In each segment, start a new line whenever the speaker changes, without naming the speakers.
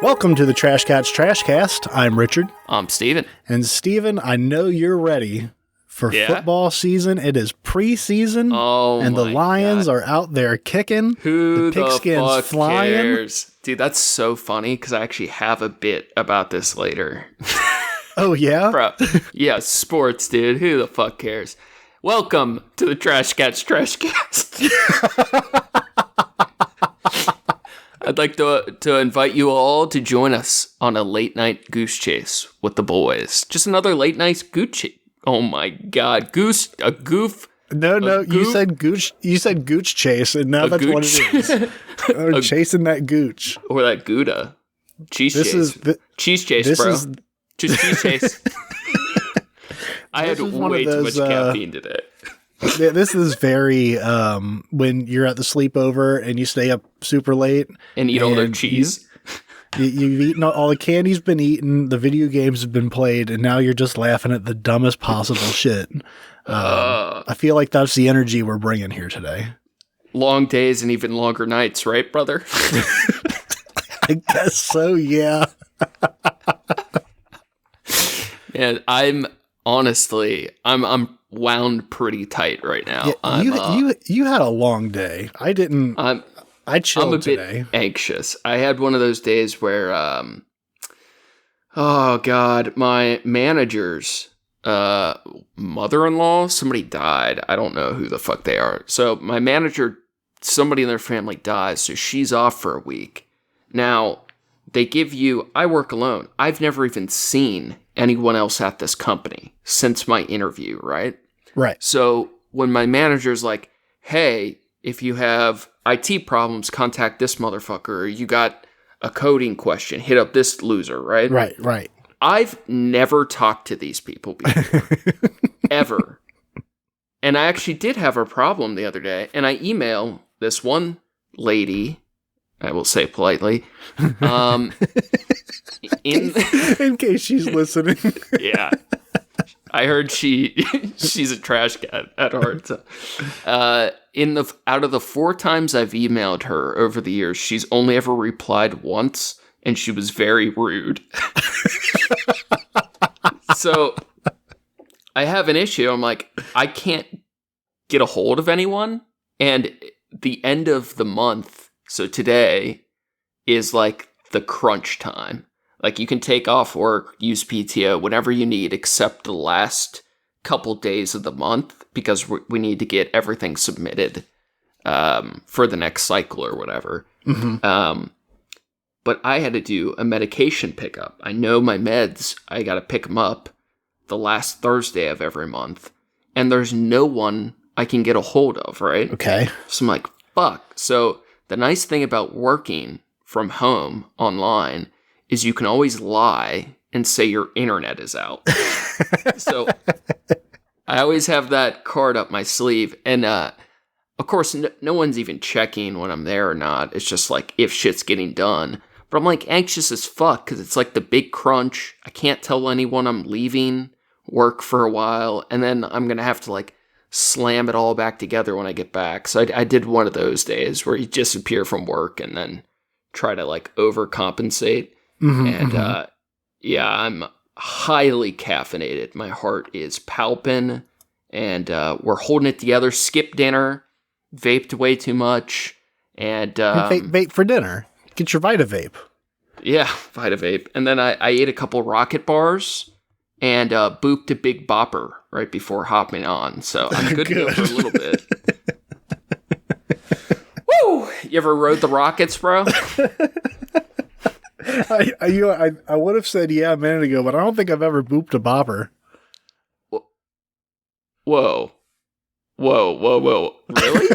Welcome to the Trash Cats Trash Cast. I'm Richard.
I'm Steven.
And Steven, I know you're ready for football season. It is preseason. And the Lions are out there kicking.
Who the
pigskin's
fuck
flying.
cares? Dude, that's so funny because I actually have a bit about this later.
Oh, yeah?
Bro, yeah, sports, dude. Who the fuck cares? Welcome to the Trash Cats Trash Cast. I'd like to invite you all to join us on a late night goose chase with the boys. Just another late night goose chase. Oh my god, a goof.
No,
goof?
you said gooch. You said gooch chase, and now that's what it is. We're chasing that gooch
or that Gouda cheese chase. Cheese chase, bro. Just cheese chase. I had way too much caffeine today.
Yeah, this is very when you're at the sleepover and you stay up super late
and eat all their cheese.
You've eaten all the candy's been eaten, the video games have been played, and now you're just laughing at the dumbest possible shit. I feel like that's the energy we're bringing here today.
Long days and even longer nights, right, brother?
I guess so, yeah.
And I'm wound pretty tight right now.
Yeah, you had a long day. I didn't. I chilled today.
I'm a bit anxious. I had one of those days where, oh god, my manager's mother-in-law, somebody died. I don't know who the fuck they are. So my manager, somebody in their family dies, so she's off for a week. Now they give you. I work alone. I've never even seen anyone else at this company since my interview, right?
Right.
So when my manager's like, hey, if you have IT problems, contact this motherfucker, or you got a coding question, hit up this loser, right?
Right.
I've never talked to these people before. Ever. And I actually did have a problem the other day, and I email this one lady, I will say politely,
in case she's listening.
Yeah. I heard she's a trash cat at heart. So. Out of the 4 times I've emailed her over the years, she's only ever replied once, and she was very rude. So I have an issue. I'm like, I can't get a hold of anyone, and the end of the month, so today, is like the crunch time. Like, you can take off work, use PTO, whenever you need, except the last couple days of the month, because we need to get everything submitted for the next cycle or whatever. Mm-hmm. But I had to do a medication pickup. I know my meds, I got to pick them up the last Thursday of every month, and there's no one I can get a hold of, right?
Okay.
So I'm like, fuck. So the nice thing about working from home online is you can always lie and say your internet is out. So I always have that card up my sleeve. And of course, no one's even checking when I'm there or not. It's just like if shit's getting done. But I'm like anxious as fuck because it's like the big crunch. I can't tell anyone I'm leaving work for a while. And then I'm going to have to like slam it all back together when I get back. So I did one of those days where you disappear from work and then try to like overcompensate. Mm-hmm, and yeah, I'm highly caffeinated. My heart is palping, and we're holding it together. Skip dinner, vaped way too much, and
vape for dinner. Get your Vita Vape.
Yeah, Vita Vape. And then I ate a couple Rocket bars and booped a Big Bopper right before hopping on. So I'm good to go for a little bit. Woo! You ever rode the Rockets, bro?
I would have said yeah a minute ago, but I don't think I've ever booped a bopper.
Whoa. Really?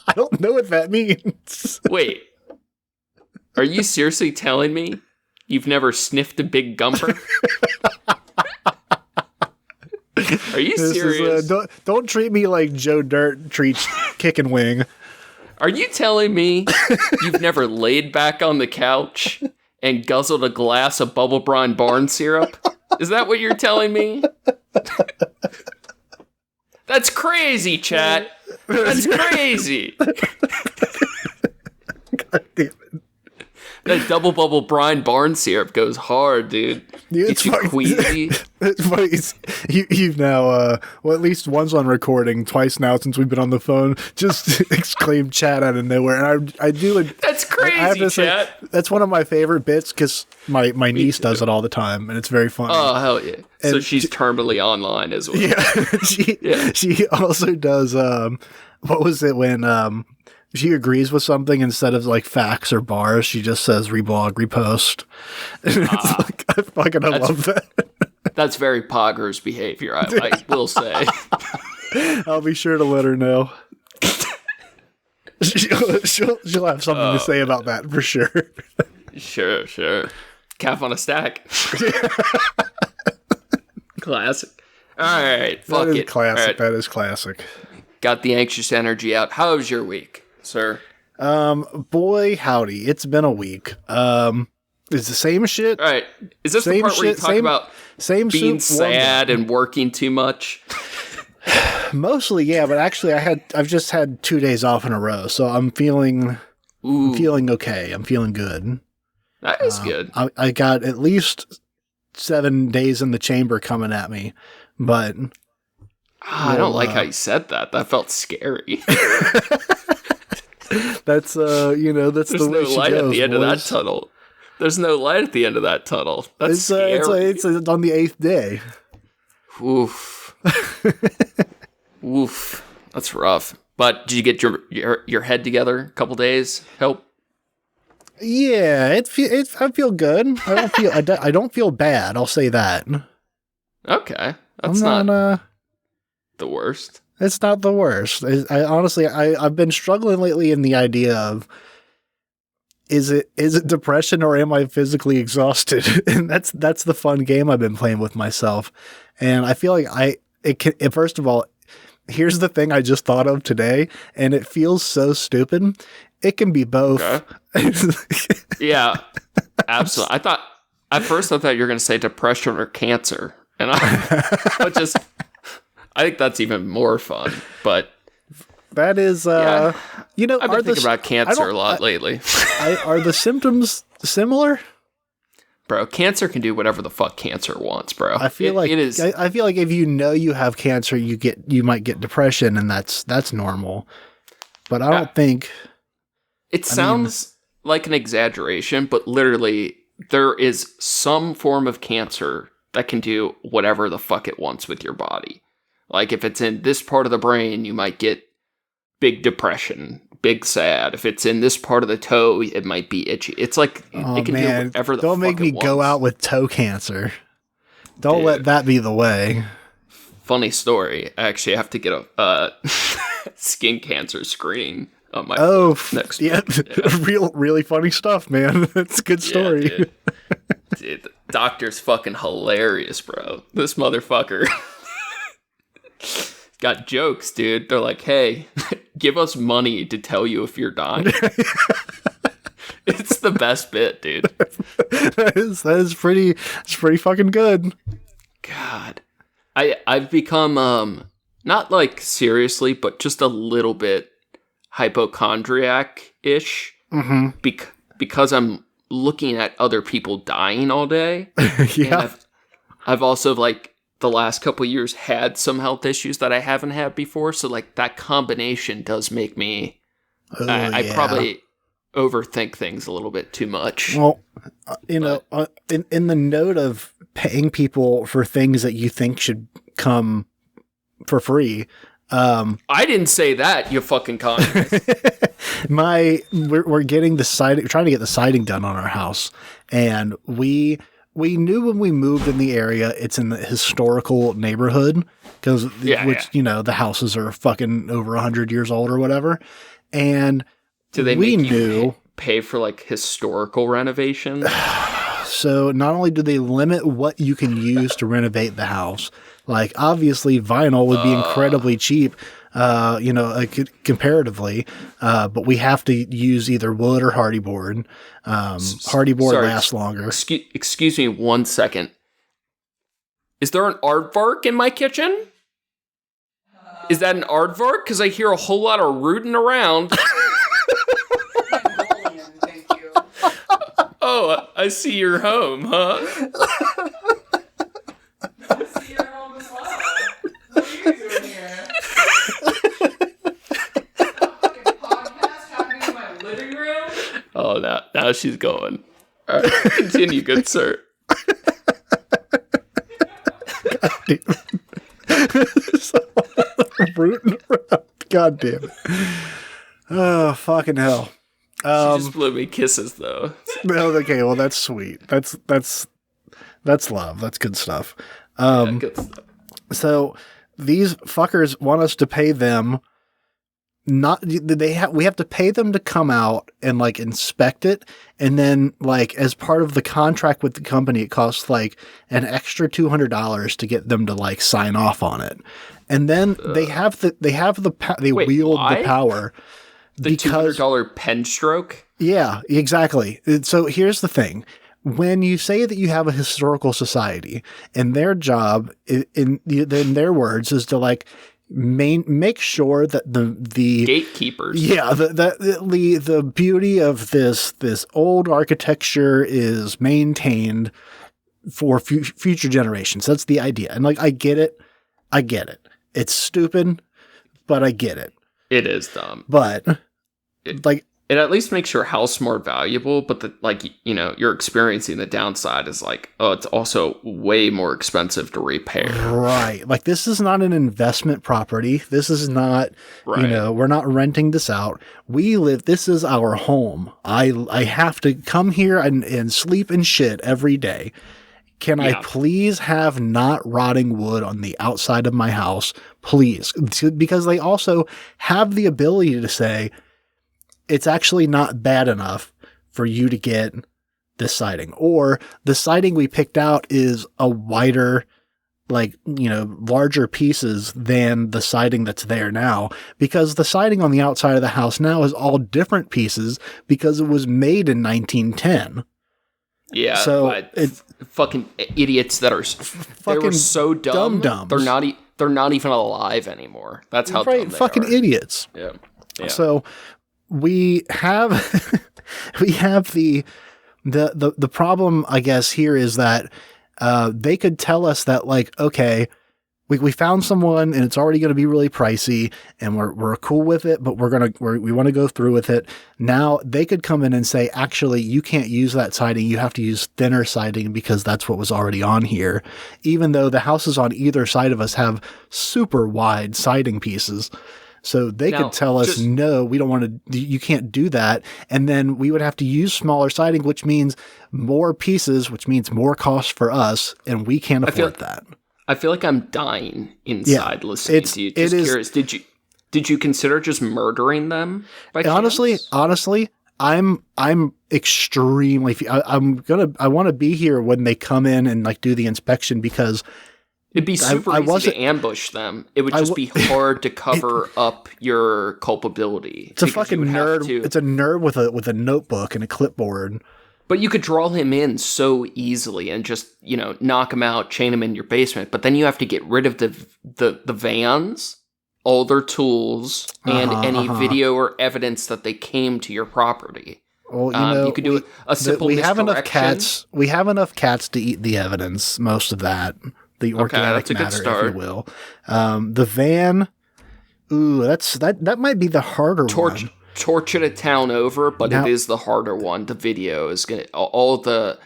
I don't know what that means.
Wait. Are you seriously telling me you've never sniffed a big gumper? Are you serious?
Don't treat me like Joe Dirt treats Kickin' Wing.
Are you telling me you've never laid back on the couch and guzzled a glass of Bubble Brined barn syrup? Is that what you're telling me? That's crazy, chat. That's crazy.
God damn it.
That double bubble brine barn syrup goes hard, dude. It's you queasy.
It's funny. You've now, well, at least once on recording, twice now since we've been on the phone, just exclaimed Chad out of nowhere. And I do.
That's crazy,
I have to
Chad.
say, that's one of my favorite bits because my niece does it all the time, and it's very funny.
Oh, hell yeah.
And
so she's terminally online as well.
Yeah. She also does, what was it when, she agrees with something instead of like facts or bars. She just says reblog, repost. And it's like, I love that.
That's very Poggers behavior, I will say.
I'll be sure to let her know. She'll have something to say about that for sure.
Sure. Calf on a stack. Classic. All right, fuck it.
Classic.
Right.
That is classic.
Got the anxious energy out. How was your week, sir?
Boy, howdy. It's been a week. It's the same shit.
All right. Is this the part where you talk about being
soup,
sad and working too much?
Mostly, yeah, but actually I've just had 2 days off in a row, so I'm feeling okay. I'm feeling good.
That is good.
I got at least 7 days in the chamber coming at me, but
I don't like how you said that. That felt scary.
That's that's
There's
the way
no
she
light
goes,
at the end of that
boys.
tunnel. There's no light at the end of that tunnel. That's scary.
It's on the 8th day.
Oof. Oof. That's rough. But did you get your head together a couple days? Help?
Yeah, I feel good. I don't feel bad. I'll say that.
Okay, that's not the worst.
It's not the worst. I've been struggling lately in the idea of is it depression or am I physically exhausted? And that's the fun game I've been playing with myself. And I feel like first of all, here's the thing I just thought of today, and it feels so stupid. It can be both.
Okay. Yeah, absolutely. At first I thought you were going to say depression or cancer, and I think that's even more fun. But
that is,
I've been thinking about cancer a lot lately.
Are the symptoms similar?
Bro, cancer can do whatever the fuck cancer wants, bro.
I feel like it is. I feel like if you know you have cancer, you might get depression, and that's normal. But I don't think
it sounds like an exaggeration, but literally there is some form of cancer that can do whatever the fuck it wants with your body. Like if it's in this part of the brain, you might get big depression, big sad. If it's in this part of the toe, it might be itchy. It's like it can do whatever the fuck it wants.
Don't make me go out with toe cancer. Don't let that be the way.
Funny story. I actually have to get a skin cancer screening on my next.
Yeah, really funny stuff, man. That's a good story.
Yeah, dude, the doctor's fucking hilarious, bro. This motherfucker got jokes, dude. They're like, hey, give us money to tell you if you're dying. It's the best bit, dude.
That is pretty fucking good.
God. I've become not like seriously, but just a little bit hypochondriac-ish.
Mm-hmm.
Because I'm looking at other people dying all day.
Yeah.
And I've also like the last couple of years had some health issues that I haven't had before. So like that combination does make me, I probably overthink things a little bit too much.
Well, in the note of paying people for things that you think should come for free.
I didn't say that, you fucking communist.
We're getting the siding, trying to get the siding done on our house, and we knew when we moved in the area, it's in the historical neighborhood because the houses are fucking over 100 years old or whatever, and
do they make you pay for like historical renovations?
So not only do they limit what you can use to renovate the house, like obviously vinyl would be incredibly cheap, comparatively, but we have to use either wood or hardy board. Hardy board lasts longer.
Excuse me 1 second. Is there an aardvark in my kitchen? Is that an aardvark? Because I hear a whole lot of rooting around. I see you're home, huh?
I see you're home as well. What are you doing here? A fucking podcast happening in my living room?
Oh, now she's going. All right, continue, good sir.
Rooting around. God damn it. Oh, fucking hell.
She just blew me kisses, though.
Okay, well, that's sweet. That's love. That's good stuff.
Yeah, good stuff.
So these fuckers want us to pay them. We have to pay them to come out and like inspect it, and then like as part of the contract with the company, it costs like an extra $200 to get them to like sign off on it, and then they wield
why?
the power.
The $200 pen stroke?
Yeah, exactly. So here's the thing. When you say that you have a historical society, and their job, in their words, is to like make sure that the
gatekeepers.
Yeah, the beauty of this old architecture is maintained for future generations. That's the idea. And like, I get it. It's stupid, but I get it.
It is dumb.
But
it at least makes your house more valuable, but you're experiencing the downside is like, oh, it's also way more expensive to repair.
Right. Like, this is not an investment property. This is not,
right.
We're not renting this out. This is our home. I have to come here and sleep in shit every day. Can I please have not rotting wood on the outside of my house? Please. Because they also have the ability to say, it's actually not bad enough for you to get this siding. Or the siding we picked out is a wider, larger pieces than the siding that's there now. Because the siding on the outside of the house now is all different pieces because it was made in 1910.
Yeah,
so
it's fucking idiots that are they were so dumb. They're not even alive anymore. That's how dumb they
fucking
are.
Idiots.
Yeah.
So we have the problem, I guess, here is that they could tell us that, like, okay, we found someone and it's already going to be really pricey and we're cool with it, but we want to go through with it. Now they could come in and say, actually, you can't use that siding. You have to use thinner siding because that's what was already on here. Even though the houses on either side of us have super wide siding pieces. So they could tell us, no, we don't want to, you can't do that. And then we would have to use smaller siding, which means more pieces, which means more cost for us. And we can't afford that.
I feel like I'm dying inside listening to you. Just curious, did you consider just murdering them?
Honestly, I'm extremely. I want to be here when they come in and like do the inspection because
it'd be super easy to ambush them. It would just be hard to cover up your culpability.
It's a fucking nerd. It's a nerd with a notebook and a clipboard.
But you could draw him in so easily and just, knock him out, chain him in your basement. But then you have to get rid of the vans, all their tools, and any video or evidence that they came to your property.
Well,
you could do a simple
we have enough
misdirection.
We have enough cats to eat the evidence, most of that. The organic
that's a
matter,
good start.
if you will. The van, that might be the harder one.
Torch it a town over, but it is the harder one. The video is going to... All the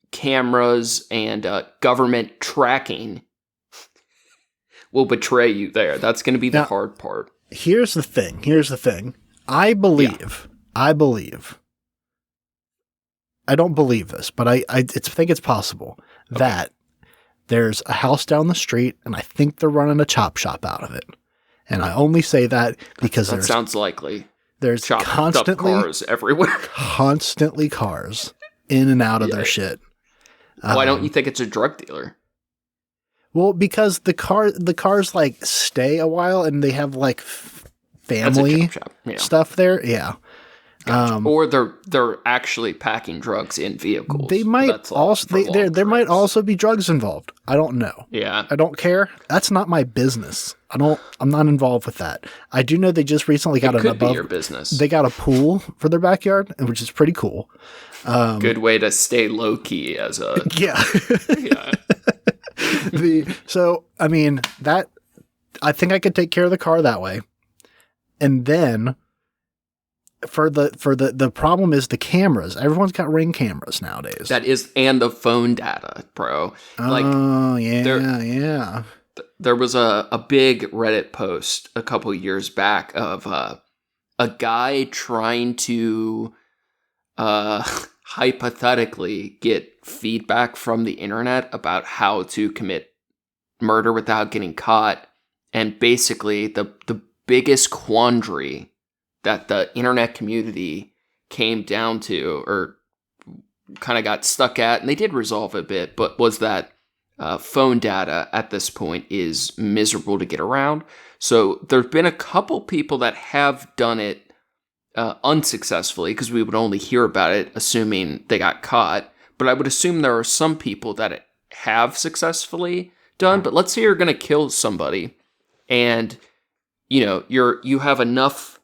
cameras and government tracking will betray you there. That's going to be the hard part.
Here's the thing. I believe... I don't believe this, but I think it's possible that there's a house down the street, and I think they're running a chop shop out of it. And I only say that because
that sounds likely.
There's constantly
cars everywhere.
Constantly cars in and out of their shit.
Why don't you think it's a drug dealer?
Well, because the cars like stay a while and they have like family stuff there. Yeah.
Gotcha. Or they're actually packing drugs in vehicles.
They might also there might also be drugs involved. I don't know.
Yeah.
I don't care. That's not my business. I'm not involved with that. I do know they just recently got
Could be your business.
They got a pool for their backyard, which is pretty cool.
Good way to stay low key as a
Yeah.
yeah.
So I mean that I think I could take care of the car that way. And then for the problem is the cameras. Everyone's got Ring cameras nowadays.
That is, and the phone data, bro.
Oh, yeah.
There was a big Reddit post a couple years back of a guy trying to hypothetically get feedback from the internet about how to commit murder without getting caught. And basically, the biggest quandary that the internet community came down to, or kind of got stuck at, and they did resolve a bit, but was that phone data at this point is miserable to get around. So there's been a couple people that have done it unsuccessfully, because we would only hear about it assuming they got caught. But I would assume there are some people that have successfully done. But let's say you're going to kill somebody, and you have enough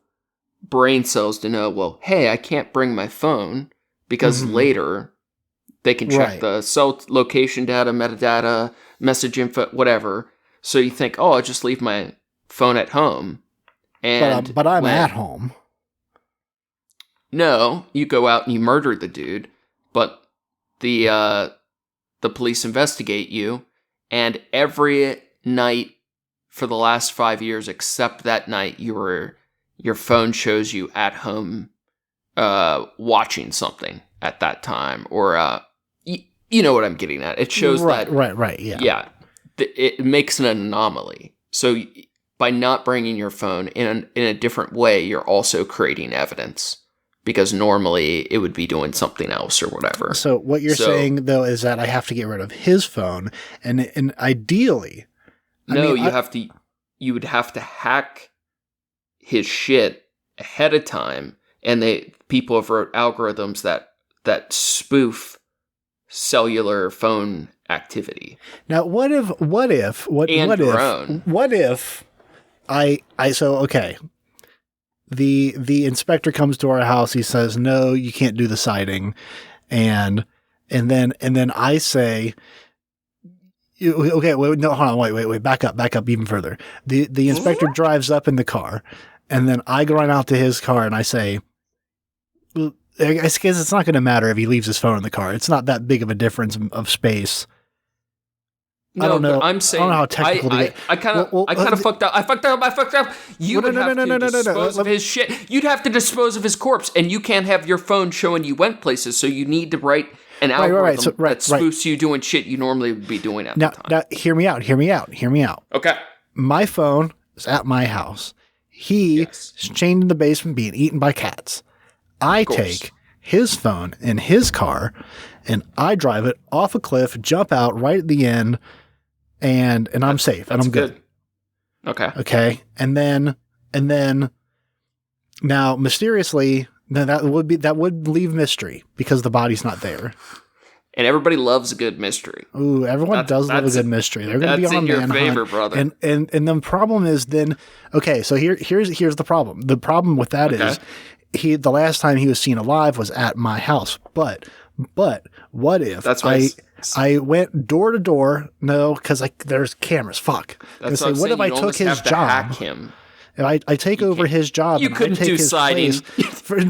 brain cells to know, well, hey, I can't bring my phone because later they can check the cell location data, metadata, message info, whatever. So you think, oh, I'll just leave my phone at home. And
but I'm at home.
No, you go out and you murder the dude, but the police investigate you, and every night for the last 5 years, except that night, your phone shows you at home watching something at that time, or you know what I'm getting at. It shows
right, yeah.
It makes an anomaly. So by not bringing your phone in a different way, you're also creating evidence, because normally it would be doing something else or whatever.
So what you're saying though is that I have to get rid of his phone, and ideally, you would have to hack his shit ahead of time, and people have wrote algorithms that spoof cellular phone activity. Now, what if the inspector comes to our house, he says, no, you can't do the sighting, and then I say, okay, wait, no, hold on, wait, back up even further. The inspector drives up in the car, and then I go run out to his car and I say, well, I guess it's not going to matter if he leaves his phone in the car. It's not that big of a difference of space.
No,
I don't know.
I'm saying,
I don't know how technical to get.
I kind of fucked up. I fucked up. You would have to dispose of his shit. You'd have to dispose of his corpse, and you can't have your phone showing you went places. So you need to write an algorithm that spoofs you doing shit you normally would be doing at the time.
Now, hear me out.
Okay.
My phone is at my house. He's chained in the basement being eaten by cats. I take his phone in his car, and I drive it off a cliff, jump out right at the end, and I'm safe, and I'm good. Okay. And then now mysteriously, that would leave mystery because the body's not there.
And everybody loves a good mystery.
Ooh, everyone does love a good mystery. They're going to be on a manhunt. That's in your favor, brother. And the problem is then, okay, so here's the problem. The problem with that is the last time he was seen alive was at my house. But what if I went door to door? No, because there's cameras. Fuck.
That's
what if I took his job?
Hack him.
If I take over his job,
you couldn't do sighting. You can't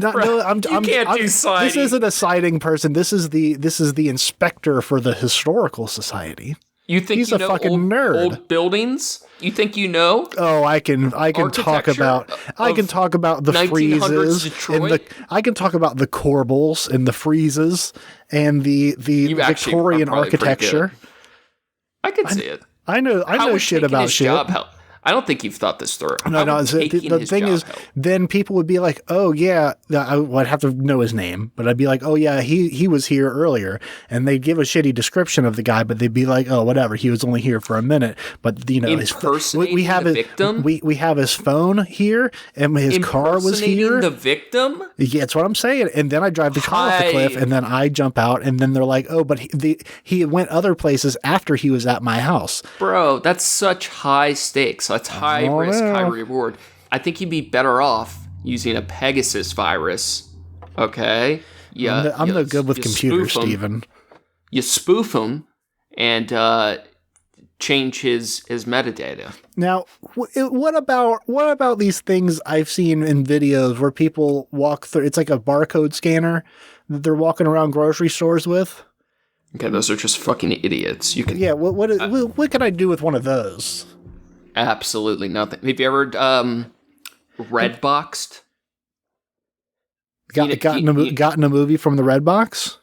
do sighting.
This isn't a sighting person. This is the inspector for the historical society.
You think
he's a fucking nerd?
Old buildings? You think you know?
Oh, I can talk about the friezes and I can talk about the corbels and the friezes and the Victorian architecture.
I can see it.
I know shit about shit.
I don't think you've thought this through.
No, no.
Taking
The
his
thing
job
is,
help.
then people would be like, "Oh yeah," I'd have to know his name, but I'd be like, "Oh yeah, he was here earlier," and they'd give a shitty description of the guy, but they'd be like, "Oh whatever, he was only here for a minute." But we have
the victim?
we have his phone here, and his car was here.
The victim?
Yeah, that's what I'm saying. And then I drive the car off the cliff, and then I jump out, and then they're like, "Oh, but he went other places after he was at my house."
Bro, that's such high stakes. That's high risk, high reward. I think you'd be better off using a Pegasus virus. Okay? Yeah.
I'm no good with computers,
spoof 'em.
Steven.
You spoof him and change his metadata.
Now, what about these things I've seen in videos where people walk through? It's like a barcode scanner that they're walking around grocery stores with.
Okay, those are just fucking idiots. You can
What can I do with one of those?
absolutely nothing. Have you ever Redboxed?
Gotten a movie from the Red Box?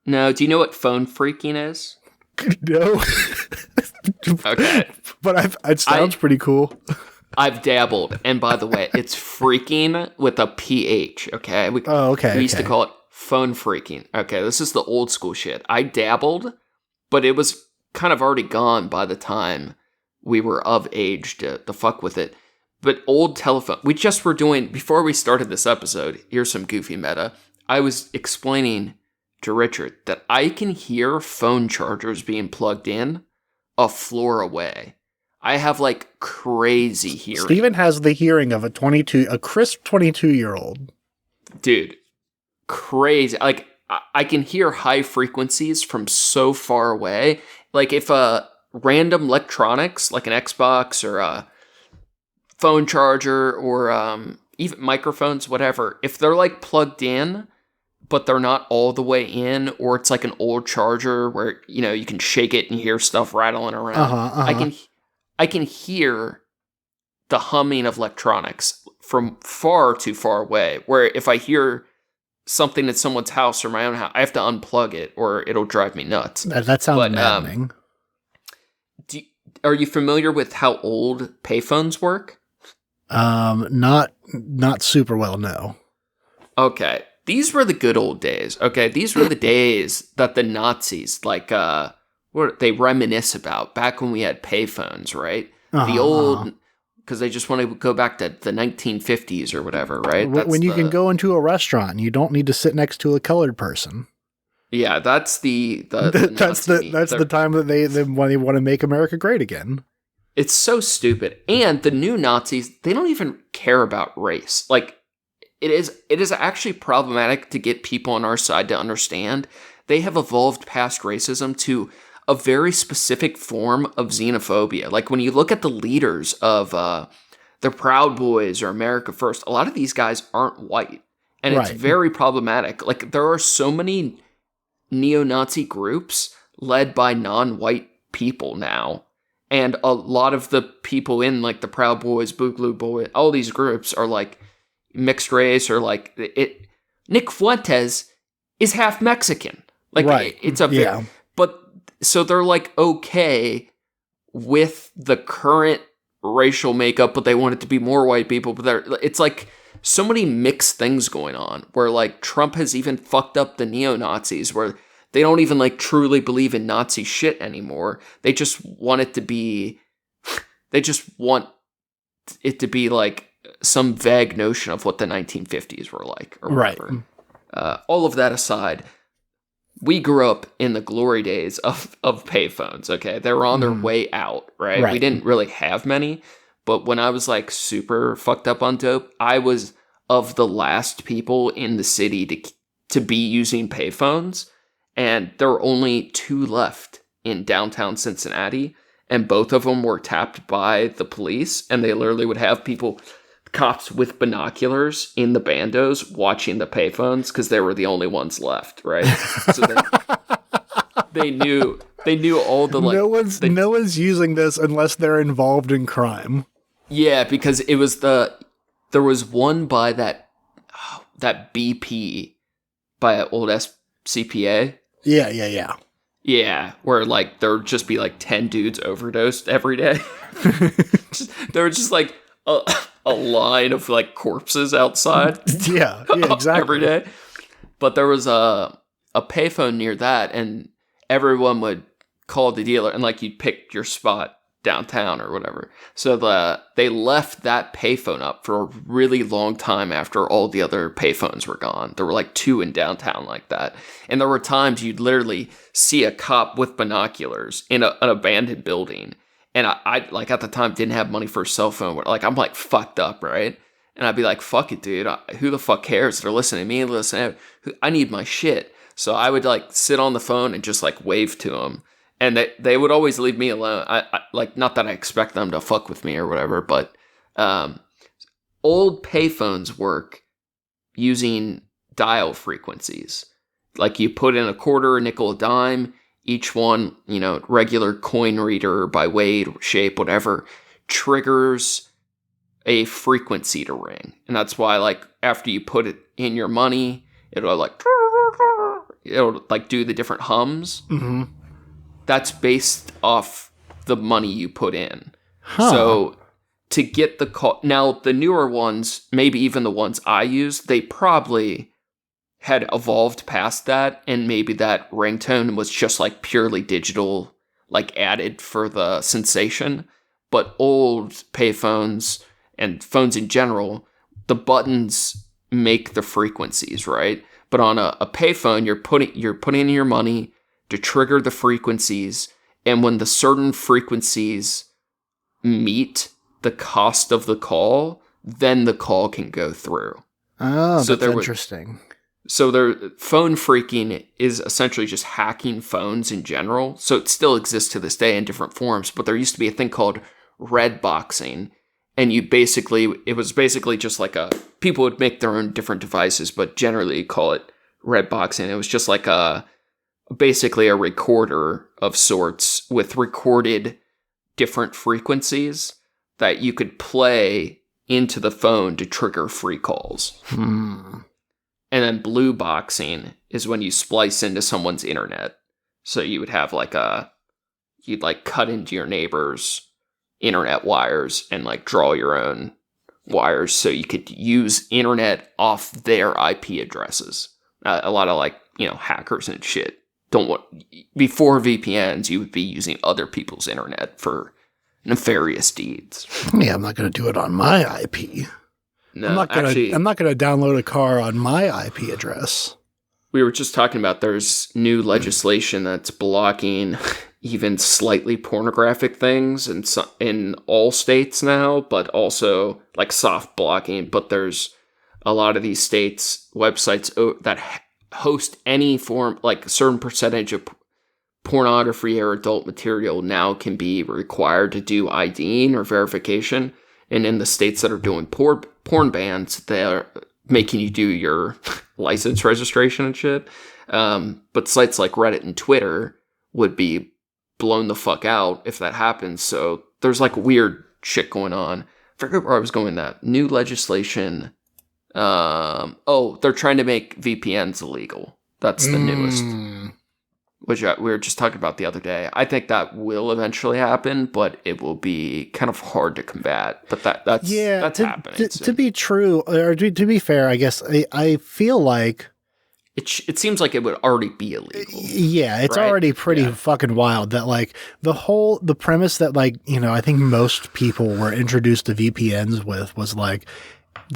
No. Do you know what phone freaking is?
No.
Okay.
But it sounds pretty cool.
I've dabbled, and by the way, it's freaking with a PH. Okay. We used to call it phone freaking. Okay, this is the old school shit. I dabbled, but it was kind of already gone by the time we were of age to fuck with it. But old telephone, we just were doing, before we started this episode, here's some goofy meta. I was explaining to Richard that I can hear phone chargers being plugged in a floor away. I have like crazy hearing.
Steven has the hearing of a crisp 22-year-old.
Dude, crazy. Like, I can hear high frequencies from so far away. Like, if random electronics, like an Xbox or a phone charger or even microphones, whatever, if they're like plugged in, but they're not all the way in, or it's like an old charger where, you know, you can shake it and hear stuff rattling around. I can hear the humming of electronics from far too far away, where if I hear something at someone's house or my own house, I have to unplug it or it'll drive me nuts.
That sounds maddening.
Are you familiar with how old payphones work?
Not super well, no.
Okay. These were the good old days. Okay. These were the days that the Nazis, like, they reminisce about back when we had payphones, right? The old, because they just want to go back to the 1950s or whatever, right?
When you can go into a restaurant and you don't need to sit next to a colored person.
Yeah, that's the
that's the time that when they want to make America great again.
It's so stupid. And the new Nazis, they don't even care about race. Like, it is actually problematic to get people on our side to understand. They have evolved past racism to a very specific form of xenophobia. Like, when you look at the leaders of the Proud Boys or America First, a lot of these guys aren't white. And it's very problematic. Like, there are so many neo-Nazi groups led by non-white people now. And a lot of the people in, like, the Proud Boys, Boogaloo Boys, all these groups are, like, mixed race or, like, Nick Fuentes is half Mexican. Like, it's a... But, so they're, like, okay with the current racial makeup, but they want it to be more white people. But it's, like, so many mixed things going on where, like, Trump has even fucked up the neo-Nazis where they don't even, like, truly believe in Nazi shit anymore. They just want it to be... They just want it to be, like, some vague notion of what the 1950s were like, or whatever. All of that aside, we grew up in the glory days of payphones, okay? They were on their way out, right? We didn't really have many, but when I was, like, super fucked up on dope, I was of the last people in the city to be using payphones. And there were only 2 left in downtown Cincinnati, and both of them were tapped by the police, and they literally would have cops with binoculars in the bandos watching the payphones because they were the only ones left, right? So they knew all the, like...
No one's using this unless they're involved in crime.
Yeah, because it was there was one by that BP by an old CPA.
Yeah.
Yeah, where like there would just be like 10 dudes overdosed every day. There was just like a line of like corpses outside
Yeah, exactly.
every day. But there was a payphone near that, and everyone would call the dealer, and like you'd pick your spot downtown or whatever. So they left that payphone up for a really long time after all the other payphones were gone. There were like 2 in downtown like that. And there were times you'd literally see a cop with binoculars in an abandoned building. And I like at the time didn't have money for a cell phone. Like I'm like fucked up, right? And I'd be like, fuck it, dude. Who the fuck cares? They're listening to me. I need my shit. So I would like sit on the phone and just like wave to them. And they would always leave me alone. I like, not that I expect them to fuck with me or whatever, but old payphones work using dial frequencies. Like you put in a quarter, a nickel, a dime, each one, regular coin reader by weight, shape, whatever, triggers a frequency to ring. And that's why, like, after you put it in your money, it'll like do the different hums.
Mm-hmm.
That's based off the money you put in.
Huh.
So to get the call, now the newer ones, maybe even the ones I use, they probably had evolved past that, and maybe that ringtone was just like purely digital, like added for the sensation. But old payphones and phones in general, the buttons make the frequencies, right? But on a payphone, you're putting in your money to trigger the frequencies, and when the certain frequencies meet the cost of the call, then the call can go through.
Oh, so that's interesting.
So phone phreaking is essentially just hacking phones in general. So it still exists to this day in different forms, but there used to be a thing called red boxing. And it was basically just like people would make their own different devices, but generally call it red boxing. It was just like basically a recorder of sorts with recorded different frequencies that you could play into the phone to trigger free calls. And then blue boxing is when you splice into someone's internet. So you would have you'd like cut into your neighbor's internet wires and like draw your own wires so you could use internet off their IP addresses. A lot of hackers and shit before VPNs, you would be using other people's internet for nefarious deeds.
Yeah, I'm not going to do it on my IP.
No,
I'm not going to download a car on my IP address.
We were just talking about there's new legislation that's blocking even slightly pornographic things in all states now, but also like soft blocking. But there's a lot of these states websites that host any form, like a certain percentage of pornography or adult material now can be required to do IDing or verification. And in the states that are doing porn bans, they're making you do your license registration and shit. But sites like Reddit and Twitter would be blown the fuck out if that happens. So there's like weird shit going on. I forget where I was going with that. New legislation. They're trying to make VPNs illegal. That's the newest. Which we were just talking about the other day. I think that will eventually happen, but it will be kind of hard to combat. But that's happening.
To be true, or to be fair, I guess I feel like
it seems like it would already be illegal.
Yeah, it's already pretty fucking wild that like the premise that I think most people were introduced to VPNs with was like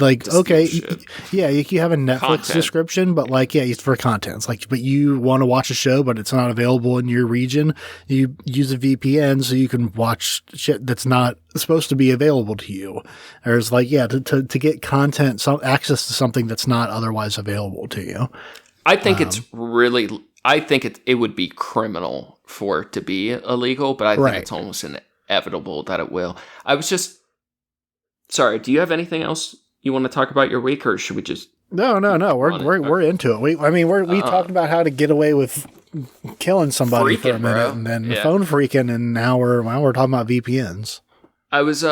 okay, yeah, you have a Netflix subscription, but it's for content. It's but you want to watch a show, but it's not available in your region. You use a VPN so you can watch shit that's not supposed to be available to you. Or it's to get content, access to something that's not otherwise available to you.
I think it would be criminal for it to be illegal, but I think it's almost inevitable that it will. I was just sorry. Do you have anything else you want to talk about your week, or should we just?
No. We're into it. We talked about how to get away with killing somebody for a minute, and then phone freaking, and now we're talking about VPNs.
I was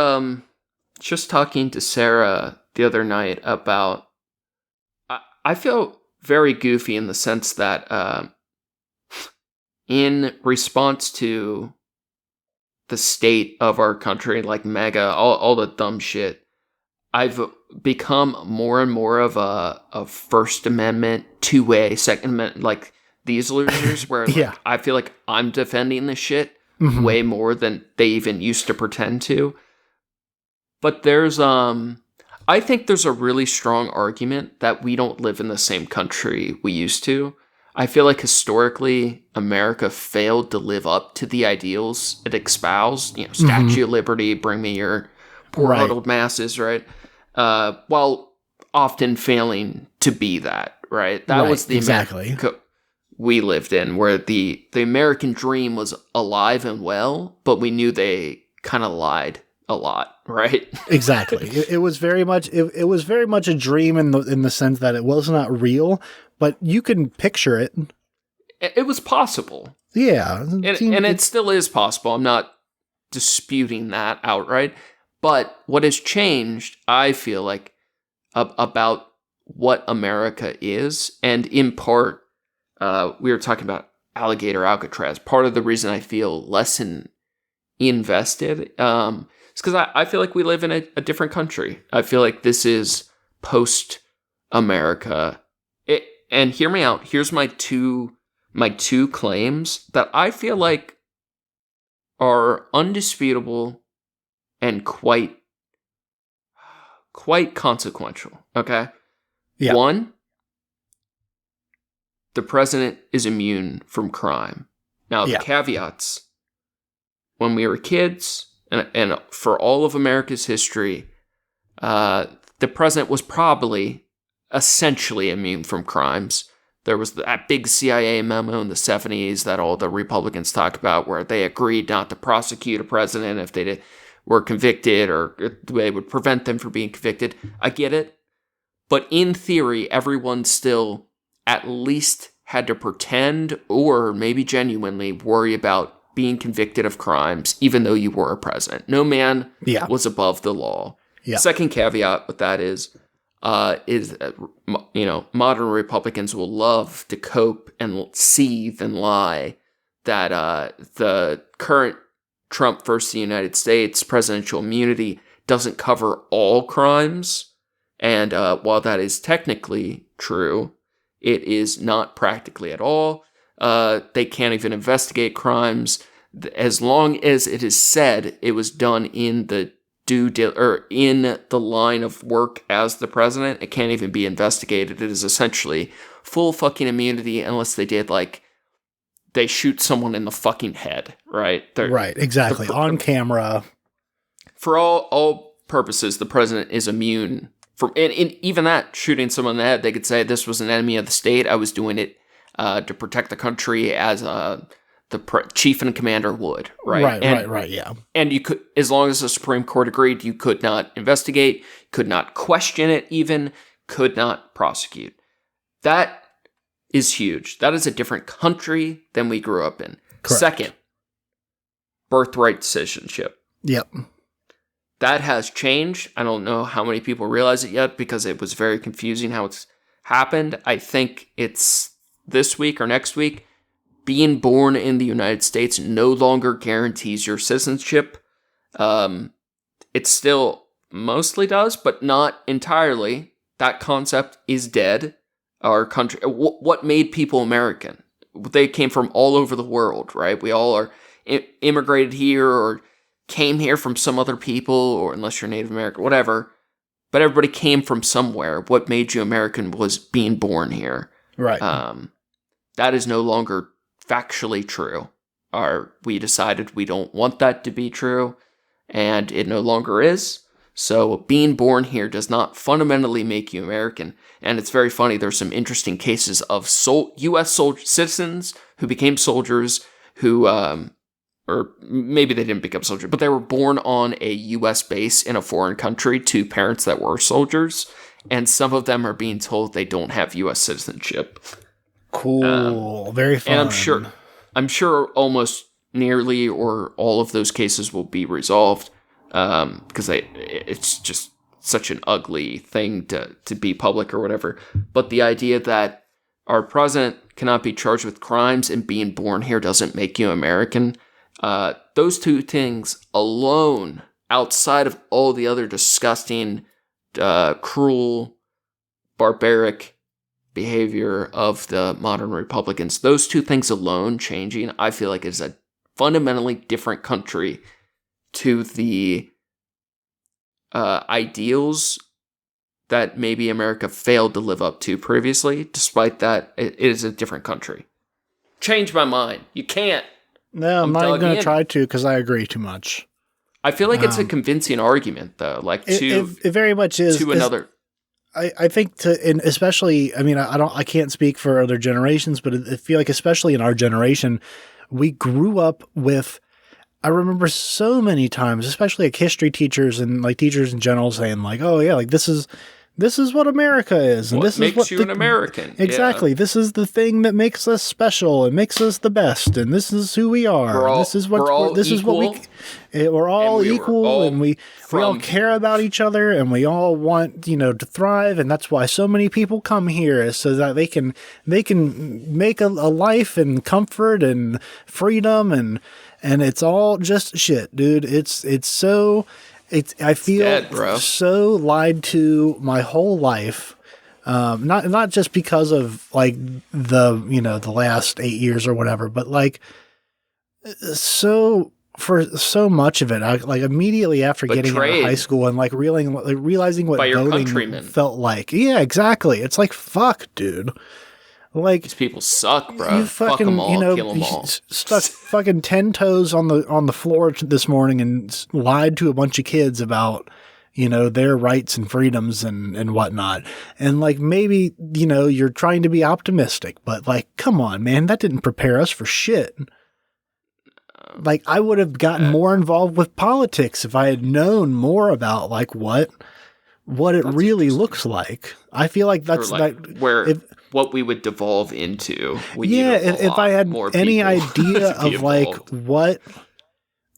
just talking to Sarah the other night about. I feel very goofy in the sense that in response to the state of our country, like MAGA, all the dumb shit, I've become more and more of a First Amendment, two-way, Second Amendment, like these losers, where like,
Yeah.
I feel like I'm defending this shit
Mhm.
way more than they even used to pretend to. But there's, I think there's a really strong argument that we don't live in the same country we used to. I feel like historically, America failed to live up to the ideals it espoused. You know, Statue of Liberty, bring me your poor
Right.
huddled masses, right? While often failing to be that, right? That
Right,
was the
exactly.
America we lived in, where the American dream was alive and well, but we knew they kind of lied a lot, right?
Exactly. It was very much it was very much a dream in the sense that it was not real, but you can picture it.
It was possible.
Yeah.
And it still is possible. I'm not disputing that outright. But what has changed, I feel like, about what America is, and in part, we were talking about Alligator Alcatraz. Part of the reason I feel less invested is because I feel like we live in a different country. I feel like this is post-America. And hear me out. Here's my two claims that I feel like are undisputable and quite consequential. Okay?
Yeah.
One, the president is immune from crime. Now, the
Yeah.
caveats, when we were kids, and for all of America's history, the president was probably essentially immune from crimes. There was that big CIA memo in the 70s that all the Republicans talk about, where they agreed not to prosecute a president if they were convicted, or they would prevent them from being convicted. I get it. But in theory, everyone still at least had to pretend, or maybe genuinely worry about being convicted of crimes, even though you were a president. No man
Yeah.
was above the law.
Yeah.
Second caveat with that is modern Republicans will love to cope and seethe and lie that the current Trump versus the United States presidential immunity doesn't cover all crimes. And while that is technically true, it is not practically at all. They can't even investigate crimes as long as it is said it was done in the in the line of work as the president. It can't even be investigated. It is essentially full fucking immunity unless they shoot someone in the fucking head, right?
Right, exactly. On camera.
For all purposes, the president is immune from, and even that, shooting someone in the head, they could say this was an enemy of the state. I was doing it to protect the country as the chief and commander would, right?
Right, yeah.
And you could, as long as the Supreme Court agreed, you could not investigate, could not question it even, could not prosecute. That is huge. That is a different country than we grew up in.
Correct.
Second, birthright citizenship.
Yep.
That has changed. I don't know how many people realize it yet because it was very confusing how it's happened. I think it's this week or next week. Being born in the United States no longer guarantees your citizenship. It still mostly does, but not entirely. That concept is dead. Our country, what made people American? They came from all over the world, right? We all are immigrated here or came here from some other people, or unless you're Native American, whatever. But everybody came from somewhere. What made you American was being born here.
Right.
That is no longer factually true. We decided we don't want that to be true, and it no longer is. So being born here does not fundamentally make you American. And it's very funny, there's some interesting cases of U.S. citizens who became soldiers who, or maybe they didn't become soldiers, but they were born on a U.S. base in a foreign country to parents that were soldiers. And some of them are being told they don't have U.S. citizenship.
Cool. Very fun.
And I'm sure almost nearly or all of those cases will be resolved because it's just such an ugly thing to be public or whatever. But the idea that our president cannot be charged with crimes, and being born here doesn't make you American. Those two things alone, outside of all the other disgusting, cruel, barbaric behavior of the modern Republicans, those two things alone changing, I feel like is a fundamentally different country to the ideals that maybe America failed to live up to previously. Despite that, it is a different country. Change my mind. You can't.
No, I'm not even going to try to because I agree too much.
I feel like it's a convincing argument, though. Like
it very much is.
To another.
I think and especially, I mean, I can't speak for other generations, but I feel like especially in our generation, we grew up with, I remember so many times, especially like history teachers and like teachers in general saying like, oh yeah, like this is what America is. And
what
this
makes
is what
you an American.
Exactly. Yeah. This is the thing that makes us special and makes us the best. And this is who we are. We're all equal and we all care about each other and we all want, to thrive. And that's why so many people come here is so that they can make a life and comfort and freedom and it's all just shit, dude. I feel
dead,
so lied to my whole life. Not just because of like the last 8 years or whatever, but like for so much of it, I like immediately after getting out of high school and like realizing what voting felt like. Yeah, exactly. It's like, fuck, dude. Like
these people suck, bro. You fucking, fuck them all, kill them all.
Stuck fucking 10 toes on the floor this morning and lied to a bunch of kids about, their rights and freedoms and whatnot. And like maybe, you're trying to be optimistic, but like, come on, man, that didn't prepare us for shit. Like I would have gotten more involved with politics if I had known more about like what it really looks like. I feel like that's
what we would devolve into.
If I had any idea of like what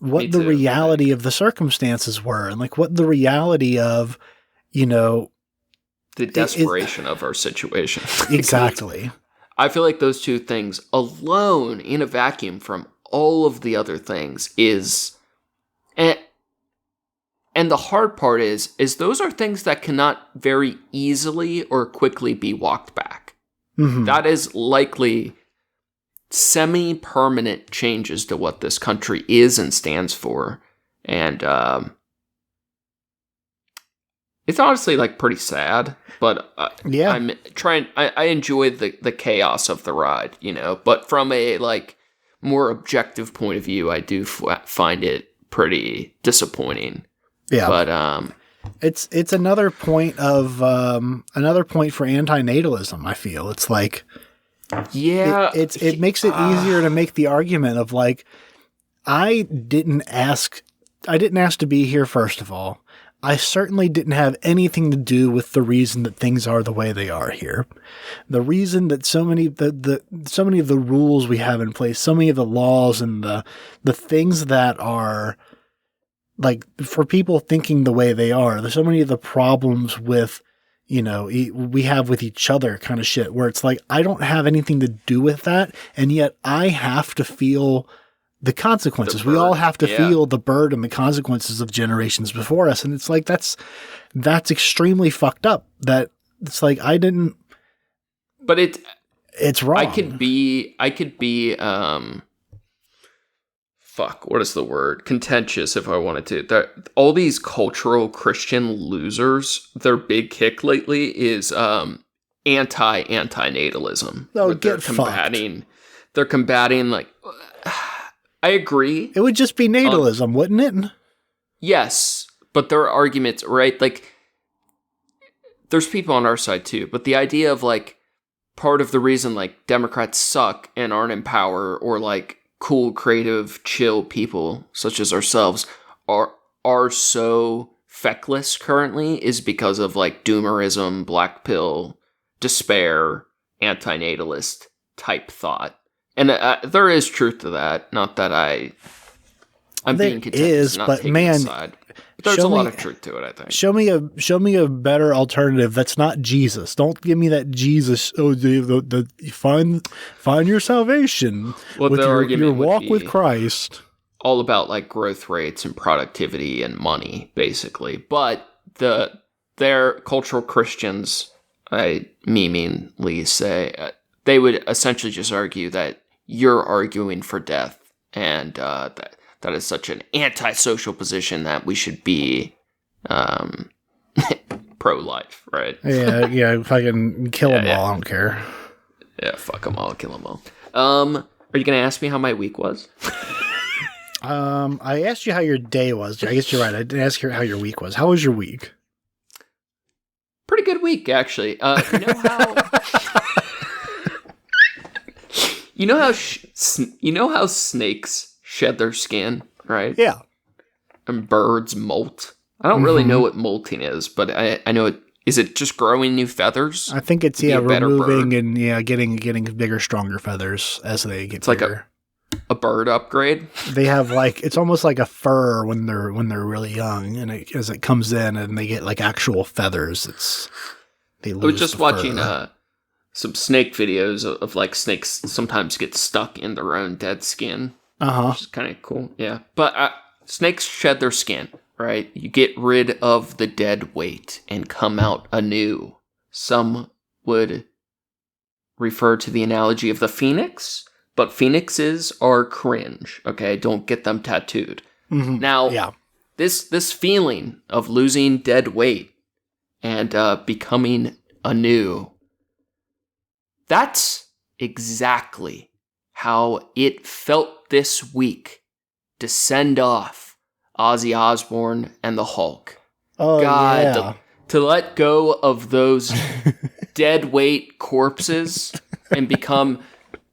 the reality of the circumstances were and like what the reality of, the
desperation of our situation.
Exactly.
I feel like those two things alone in a vacuum from all of the other things is, and the hard part is those are things that cannot very easily or quickly be walked back. Mm-hmm. That is likely semi-permanent changes to what this country is and stands for. And it's honestly like pretty sad, but I'm trying, I enjoy the chaos of the ride, but from a like more objective point of view, I do find it pretty disappointing.
Yeah.
But
it's another point for antinatalism, I feel. It's like it makes it easier to make the argument of like I didn't ask to be here, first of all. I certainly didn't have anything to do with the reason that things are the way they are here. The reason that so many of the rules we have in place, so many of the laws and the things that are like for people thinking the way they are, there's so many of the problems with, we have with each other kind of shit where it's like, I don't have anything to do with that. And yet I have to feel the consequences. We all have to feel the burden, the consequences of generations before us. And it's like, that's extremely fucked up that it's like, I didn't,
but
it's wrong.
I could be, what is the word? Contentious if I wanted to. All these cultural Christian losers, their big kick lately is anti-natalism.
Oh, get fucked.
They're combating like, I agree.
It would just be natalism, wouldn't it?
Yes, but there are arguments, right? Like, there's people on our side too, but the idea of like, part of the reason like Democrats suck and aren't in power or like, cool, creative, chill people such as ourselves are so feckless currently is because of like doomerism, black pill, despair, antinatalist type thought. And there is truth to that. Not that I'm being contentious, not taking a side. There's a lot of truth to it, I think.
Show me a better alternative that's not Jesus. Don't give me that Jesus. Oh, find your salvation
Well,
with
their
your
argument would
walk
be
with Christ.
all about like growth rates and productivity and money, basically. But their cultural Christians, I meaningly say, they would essentially just argue that you're arguing for death, and that is such an antisocial position that we should be pro-life, right?
Yeah. If I can kill them all, I don't care.
Yeah, fuck them all, kill them all. Are you gonna ask me how my week was?
I asked you how your day was. I guess you're right. I didn't ask you how your week was. How was your week?
Pretty good week, actually. You know how snakes shed their skin, right?
Yeah.
And birds molt. I don't really know what molting is, but I know it. Is it just growing new feathers?
I think it's
be a better
removing
bird?
and getting bigger, stronger feathers as they get
like
bigger.
a bird upgrade.
They have it's almost like a fur when they're really young, and as it comes in and they get like actual feathers, they lose.
I was just
the
watching
fur.
some snake videos of like snakes sometimes get stuck in their own dead skin. Which is kind of cool. Yeah, but snakes shed their skin. Right? You get rid of the dead weight and come out anew. Some would refer to the analogy of the phoenix, but phoenixes are cringe, okay? Don't get them tattooed.
Mm-hmm.
Now, this feeling of losing dead weight and becoming anew, that's exactly how it felt this week to send off Ozzy Osbourne and the Hulk.
Oh,
God,
yeah.
to let go of those dead weight corpses and become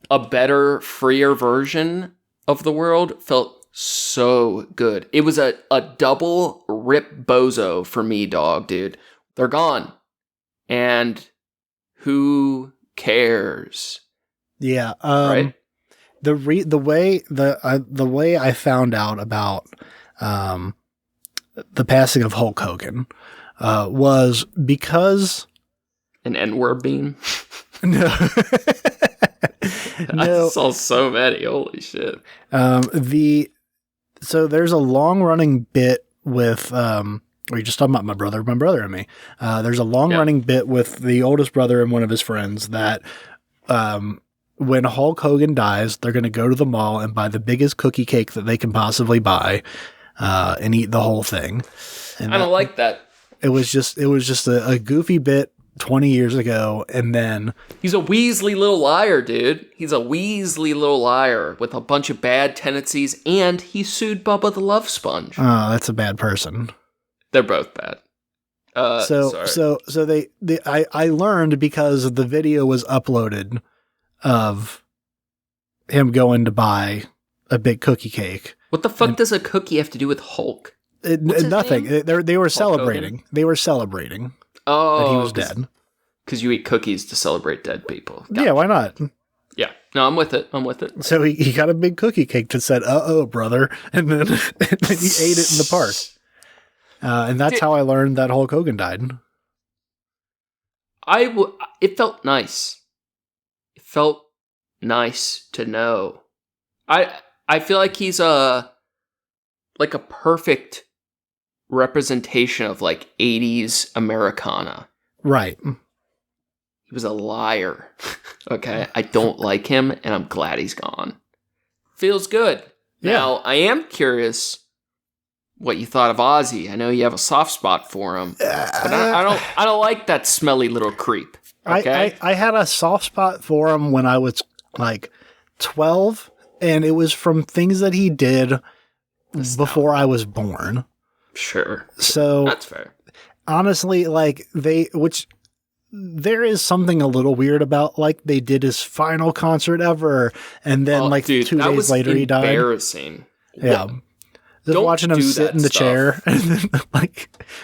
a better, freer version of the world felt so good. It was a double rip bozo for me, dog, dude. They're gone. And who cares?
Yeah.
Right?
The way I found out about the passing of Hulk Hogan was because
An N-word beam?
no.
I saw so many. Holy shit.
So there's a long running bit with you're just talking about my brother and me. There's a long running bit with the oldest brother and one of his friends that when Hulk Hogan dies, they're going to go to the mall and buy the biggest cookie cake that they can possibly buy and eat the whole thing. And
I don't like that.
It was just a goofy bit 20 years ago, and then
He's a Weasley little liar, dude. He's a Weasley little liar with a bunch of bad tendencies, and he sued Bubba the Love Sponge.
that's a bad person.
They're both bad. Sorry.
So I learned because the video was uploaded of him going to buy a big cookie cake.
What the fuck does a cookie have to do with Hulk? What's his
Nothing.
name?
They were
Hulk
celebrating.
Hogan?
They were celebrating
Oh,
that he was dead.
Because you eat cookies to celebrate dead people.
Yeah, why not?
Yeah. No, I'm with it.
So he got a big cookie cake that said, "Uh-oh, brother," and then he ate it in the park. And that's how I learned that Hulk Hogan died.
It felt nice. It felt nice to know. I feel like he's a perfect representation of like 80s Americana.
Right.
He was a liar. Okay. I don't like him, and I'm glad he's gone. Feels good.
Yeah.
Now, I am curious what you thought of Ozzy. I know you have a soft spot for him, but I don't like that smelly little creep. Okay.
I had a soft spot for him when I was like 12, and it was from things that he did before I was born.
Sure.
So
that's fair.
Honestly, there is something a little weird about, like, they did his final concert ever, and then 2 days later he died.
Embarrassing.
Yeah. Just watching him sit in the chair, and then,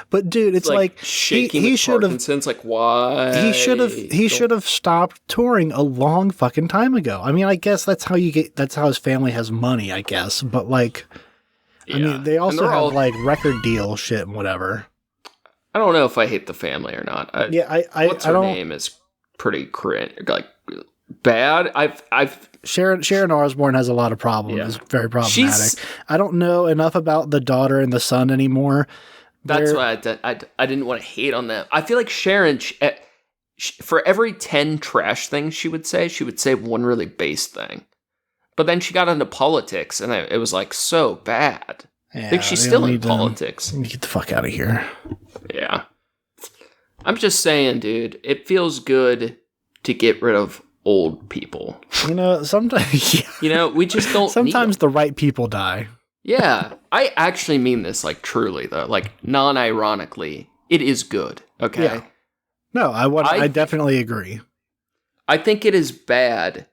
but dude, it's like
shaking.
He should have.
Like, why?
He should have stopped touring a long fucking time ago. I mean, I guess that's how his family has money, I guess. But I mean, they
And
also
they're
have
all-
like record deal shit and whatever.
I don't know if I hate the family or not. What's her
don't.
name is pretty cringe, like bad. I've
Sharon Osbourne has a lot of problems.
Yeah.
It's very problematic.
She's-
I don't know enough about the daughter and the son anymore.
That's
They're-
why I didn't want to hate on them. I feel like Sharon, for every 10 trash things she would say one really base thing. But then she got into politics, and it was like so bad. I think she's
they
still
don't
in
need to-
politics.
Get the fuck out of here.
Yeah. I'm just saying, dude, it feels good to get rid of old people.
You know, sometimes yeah.
You know, we just don't
Sometimes
need
the right people die.
Yeah. I actually mean this, like, truly, though. Like, non-ironically, it is good, okay?
Yeah. No, I definitely agree.
I think it is bad.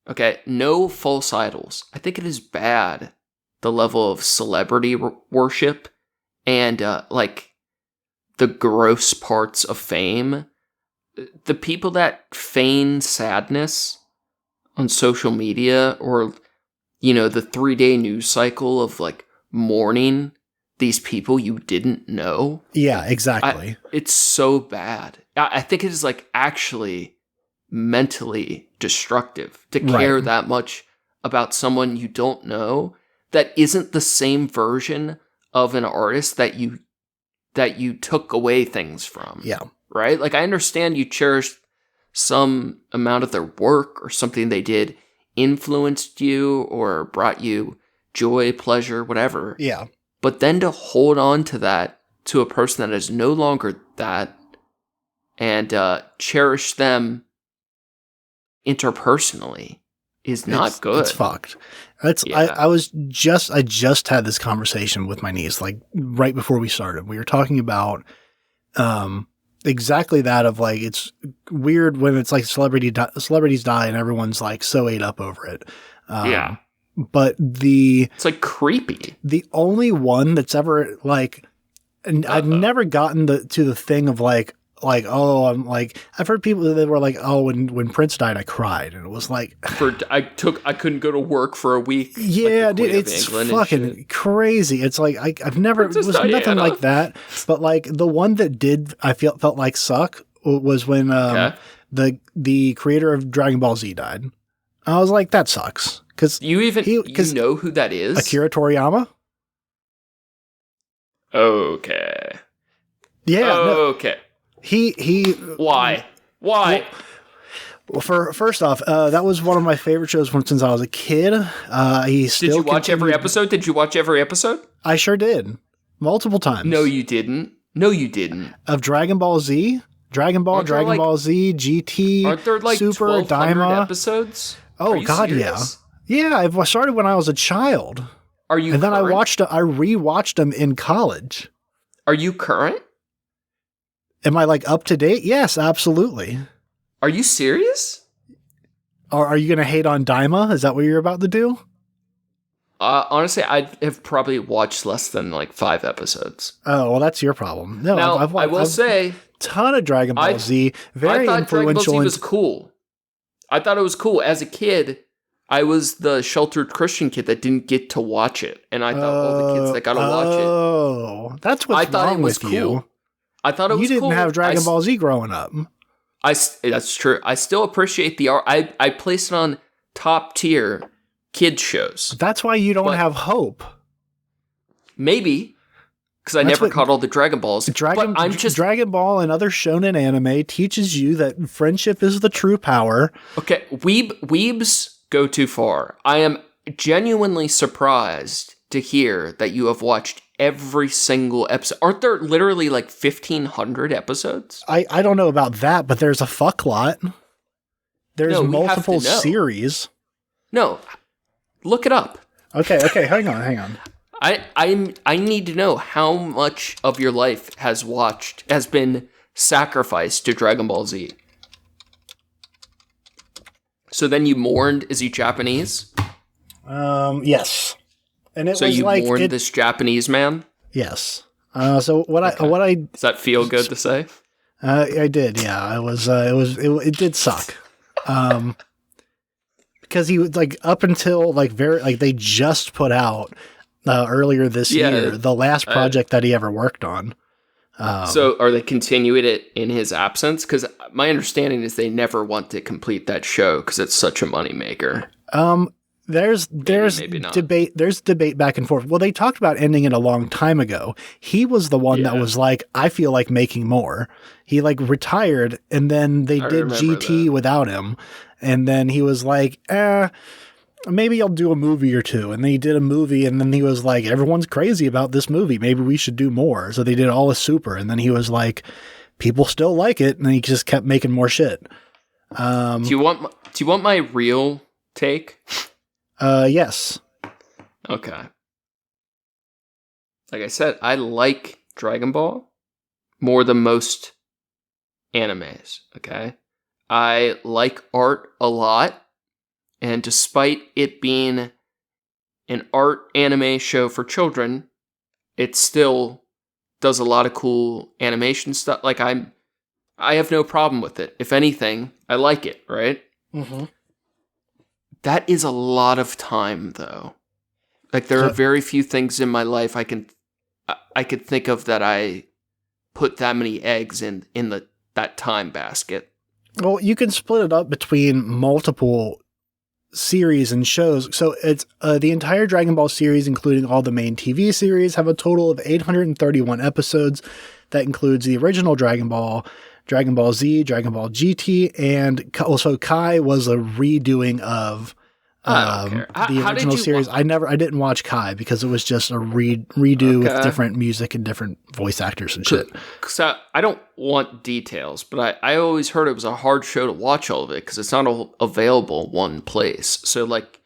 Okay, no false idols. I think it is bad, the level of celebrity worship and, like, the gross parts of fame. The people that feign sadness on social media, or, you know, the 3-day news cycle of, like, mourning these people you didn't know.
Yeah, exactly.
It's so bad. I think it is, like, actually mentally destructive to care
Right.
that much about someone you don't know that isn't the same version of an artist that you took away things from.
Yeah.
Right? Like, I understand you cherished some amount of their work or something they did influenced you or brought you joy, pleasure, whatever.
Yeah.
But then to hold on to that, to a person that is no longer that, and cherish them interpersonally is not good.
It's fucked.
Yeah.
I just had this conversation with my niece, like right before we started. We were talking about exactly that, of like, it's weird when it's like celebrities die and everyone's like so ate up over it.
Yeah.
But
It's like creepy.
the only one that's ever like, and I've never gotten to the thing of like, oh, I'm like, I've heard people that were like, oh, when Prince died, I cried. And it was like,
I couldn't go to work for a week.
yeah,
like the
dude,
Queen of
it's
England and
fucking
shit.
crazy. It's like, I've never, it
Princess
was nothing
Diana.
like that. But like the one that did, I felt like suck was when
Okay.
the creator of Dragon Ball Z died. I was like, that sucks. Because
You know who that is?
Akira Toriyama?
Okay.
Yeah. No,
Okay.
he
Why? Why?
Well, first off, that was one of my favorite shows since I was a kid. He still
Did you watch every
continued-
episode? Did you watch every episode?
I sure did. Multiple times.
No, you didn't. No, you didn't.
Of Dragon Ball Z? Dragon Ball,
Aren't there,
Dragon
like-
Ball Z, GT,
Aren't there like
Super,
1,200
Daima.
episodes?
Oh,
Are you
God,
serious?
Yeah, I started when I was a child.
Are you?
And then
current?
I rewatched them in college.
Are you current?
Am I like up to date? Yes, absolutely.
Are you serious?
Are you going to hate on Daima? Is that what you're about to do?
Honestly, I have probably watched less than like 5 episodes.
Oh, well, that's your problem. No,
Now,
I've
I will say,
ton of Dragon Ball Z. Very
I thought Dragon Ball
influential.
Z
in-
was cool. I thought it was cool. As a kid, I was the sheltered Christian kid that didn't get to watch it. And I thought all the kids that got to watch it.
Oh, that's what's
I thought
wrong
it was
with
cool.
you.
I thought it was
You didn't
cool.
have Dragon Ball Z growing up.
That's true. I still appreciate the art. I place it on top tier kids shows.
That's why you don't
But-
have hope.
Maybe because I
That's
never
what-
caught all the Dragon Balls. but I'm just
Dragon Ball and other shonen anime teaches you that friendship is the true power.
okay. Weebs go too far. I am genuinely surprised to hear that you have watched every single episode. Aren't there literally like 1,500 episodes?
I don't know about that, but there's a fuck lot. There's
No, we have
multiple
to know.
series.
No, look it up.
Okay, hang on.
I need to know how much of your life has been sacrificed to Dragon Ball Z. So then you mourned, is he Japanese?
Yes. And it
So
was
you
like
mourned this Japanese man?
yes. So what I
Does that feel good to say?
I did, yeah. It did suck. Because he was like up until like they just put out earlier this
Yeah,
year, the last project that he ever worked on.
So are they continuing it in his absence? Because my understanding is they never want to complete that show because it's such a moneymaker.
There's
maybe not.
debate back and forth. Well, they talked about ending it a long time ago. He was the one that was like, I feel like making more. He like retired, and then they did GT without him, and then he was like, maybe I'll do a movie or two. And then he did a movie, and then he was like, everyone's crazy about this movie. Maybe we should do more. So they did All Is Super, and then he was like, people still like it, and then he just kept making more shit.
Do you want my real take?
Yes.
Okay. Like I said, I like Dragon Ball more than most animes, okay? I like art a lot, and despite it being an art anime show for children, it still does a lot of cool animation stuff. Like, I have no problem with it. If anything, I like it, right?
Mm-hmm.
That is a lot of time, though. Like, there are very few things in my life I could think of that I put that many eggs in that time basket.
Well, you can split it up between multiple series and shows. So it's the entire Dragon Ball series, including all the main TV series, have a total of 831 episodes. That includes the original Dragon Ball, Dragon Ball Z, Dragon Ball GT, and also Kai was a redoing of the original series. I didn't watch Kai because it was just a redo with different music and different voice actors and shit.
So I don't want details, but I always heard it was a hard show to watch all of it because it's not all available one place. So like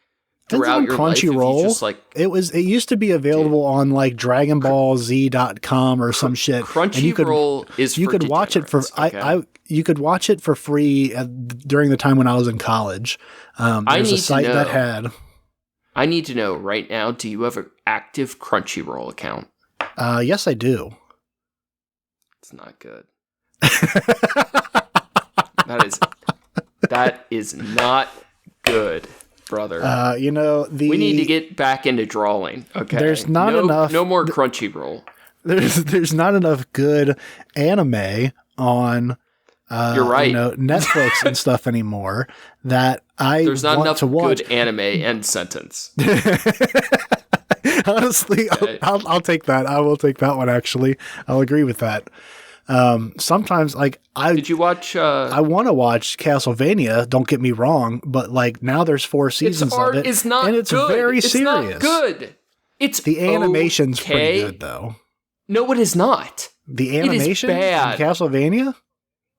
throughout your life, if you just like
it used to be available on like DragonBallZ.com or some shit.
Crunchyroll is
you could watch it for you could watch it for free during the time when I was in college. There's a site that had.
I need to know right now. Do you have an active Crunchyroll account?
Yes, I do.
It's not good. That is not good, brother.
We
need to get back into drawing. Okay,
there's not enough.
No more Crunchyroll.
There's not enough good anime on.
You're right.
Netflix and stuff anymore that
there's not
want
enough
to watch.
Good anime end sentence.
Honestly, okay. I'll take that. I will take that one. Actually, I'll agree with that. Sometimes, like
did you watch?
I want to watch Castlevania. Don't get me wrong, but like now there's 4 seasons of it,
and
it's
good.
very
it's
serious.
Not good. It's
the animation's pretty good though.
No, it is not.
The animation
in
Castlevania.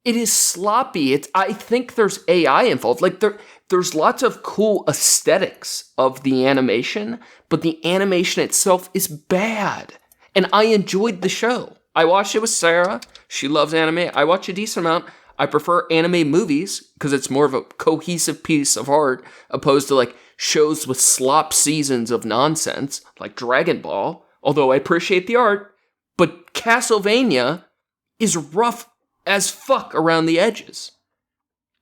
It is sloppy. I think there's AI involved. Like there's lots of cool aesthetics of the animation, but the animation itself is bad. And I enjoyed the show. I watched it with Sarah. She loves anime. I watch a decent amount. I prefer anime movies because it's more of a cohesive piece of art opposed to like shows with slop seasons of nonsense like Dragon Ball. Although I appreciate the art, but Castlevania is rough as fuck around the edges.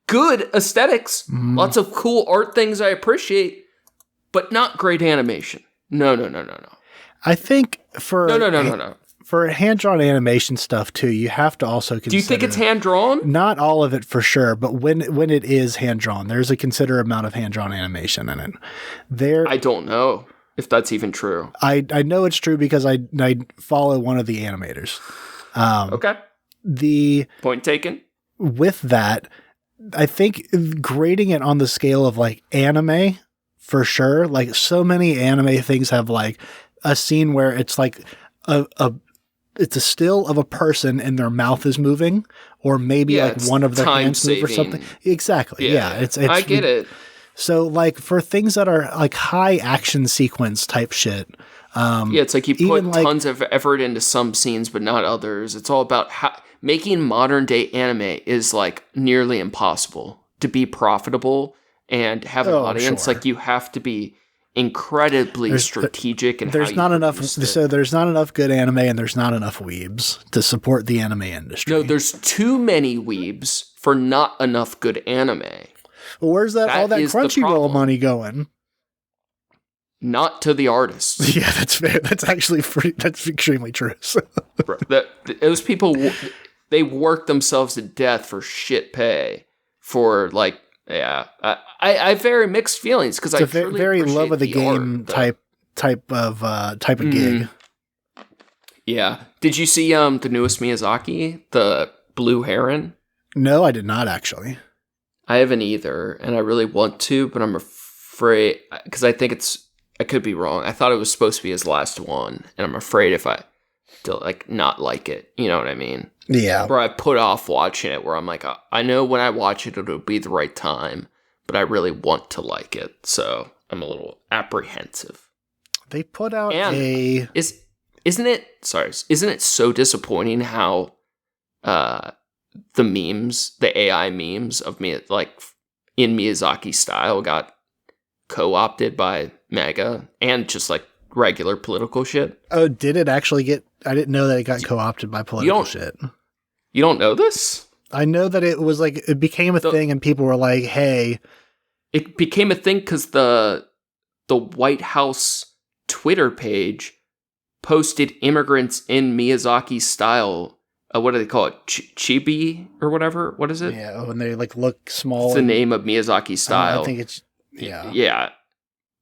Good aesthetics, lots of cool art things I appreciate, but not great animation. No.
I think for
no.
For hand-drawn animation stuff too, you have to also consider.
Do you think it's hand-drawn?
Not all of it for sure, but when it is hand-drawn, there's a considerable amount of hand-drawn animation in it.
I don't know if that's even true.
I know it's true because I follow one of the animators.
Okay.
The
point taken.
With that, I think grading it on the scale of like anime for sure. Like so many anime things have like a scene where it's like it's a still of a person and their mouth is moving, or maybe like one of their hands move or something. Exactly. Yeah. It's
I get it.
So like for things that are like high action sequence type shit.
It's like you put tons of effort into some scenes, but not others. It's all about making modern day anime is like nearly impossible to be profitable and have an audience. Sure. Like you have to be incredibly strategic and
there's not enough. So there's not enough good anime and there's not enough weebs to support the anime industry.
No, there's too many weebs for not enough good anime.
Well, where's all that Crunchyroll money going?
not to the artists.
Yeah, that's fair. That's actually that's extremely true. So.
Bro, those people, they work themselves to death for shit pay for like, yeah. I have very mixed feelings because I truly
very
appreciate
love of the game
art,
type of gig.
Yeah. Did you see the newest Miyazaki, the Blue Heron?
No, I did not actually.
I haven't either, and I really want to, but I'm afraid because I think I could be wrong. I thought it was supposed to be his last one, and I'm afraid if I still not like it, you know what I mean?
Yeah.
Where I put off watching it, where I'm like, I know when I watch it, it'll be the right time, but I really want to like it, so I'm a little apprehensive.
They put out
Isn't it so disappointing how the memes, the AI memes of me, like in Miyazaki style, got co-opted by MAGA and just like regular political shit?
Oh, did it actually get? I didn't know that it got co-opted by political shit.
You don't know this?
I know that it was like it became a thing, and people were like, "Hey."
It became a thing because the White House Twitter page posted immigrants in Miyazaki style. What do they call it? Chibi or whatever? What is it?
Yeah, when they like look small.
It's the name of Miyazaki style.
I think it's yeah.
Yeah,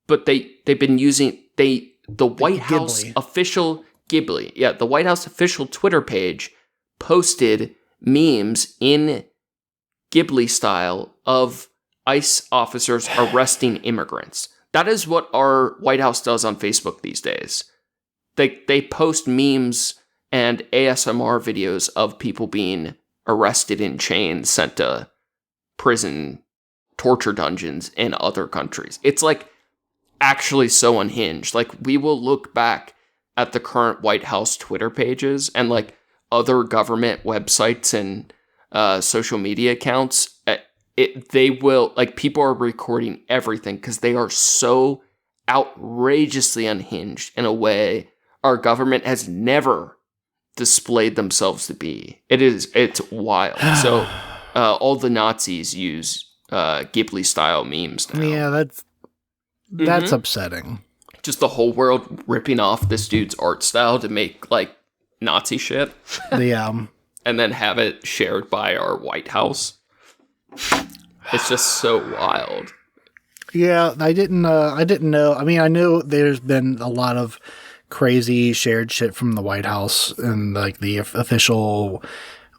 but they've been using the White House official Ghibli. Yeah, the White House official Twitter page posted memes in Ghibli style of ICE officers arresting immigrants. That is what our White House does on Facebook these days. They post memes and ASMR videos of people being arrested in chains, sent to prison, torture dungeons in other countries. It's like actually so unhinged. Like we will look back at the current White House Twitter pages and like other government websites and social media accounts. They will, like, people are recording everything because they are so outrageously unhinged in a way our government has never displayed themselves to be. It's wild. So all the Nazis use Ghibli style memes now.
Yeah, that's upsetting.
Just the whole world ripping off this dude's art style to make like Nazi shit.
Yeah.
And then have it shared by our White House. It's just so wild.
Yeah, I didn't know. I mean, I know there's been a lot of crazy shared shit from the White House and like the official